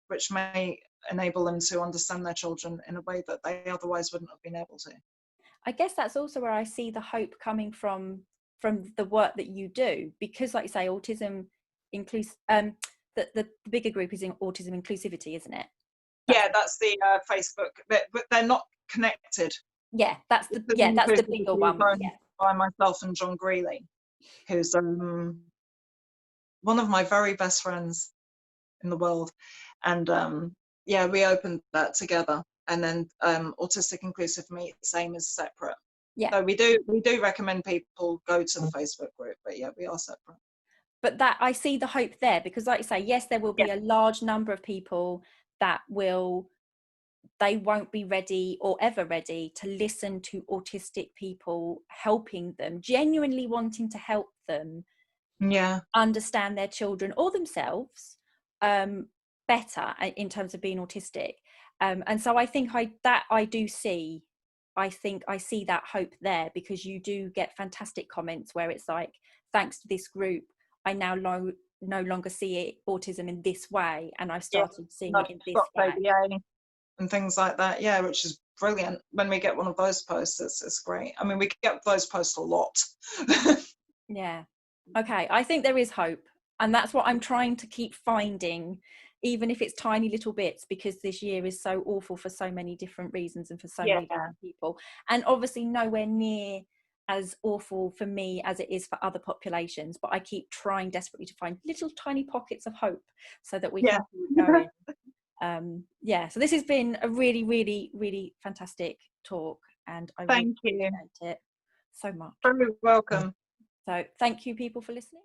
which may enable them to understand their children in a way that they otherwise wouldn't have been able to. I guess that's also where I see the hope coming from the work that you do, because, like you say, autism inclusive, the bigger group is in autism inclusivity, isn't it? That's the Facebook, but they're not connected. That's the bigger one. By myself and John Greeley, who's one of my very best friends in the world, and we opened that together. And then Autistic Inclusive Meet, same as separate. So we do recommend people go to the Facebook group, but we are separate. But that, I see the hope there, because, like you say, yes, there will be a large number of people that they won't be ready or ever ready to listen to autistic people helping them, genuinely wanting to help them understand their children or themselves better in terms of being autistic. And so I think I see that hope there, because you do get fantastic comments where it's like, thanks to this group, I now no longer see autism in this way, and I've started seeing it in this way. And things like that, which is brilliant. When we get one of those posts, it's great. I mean, we get those posts a lot. Yeah. Okay, I think there is hope. And that's what I'm trying to keep finding, even if it's tiny little bits, because this year is so awful for so many different reasons and for so many different people. And obviously nowhere near as awful for me as it is for other populations, but I keep trying desperately to find little tiny pockets of hope so that we can keep going. So this has been a really, really, really fantastic talk, and I really appreciate it so much. Very welcome. So thank you people for listening.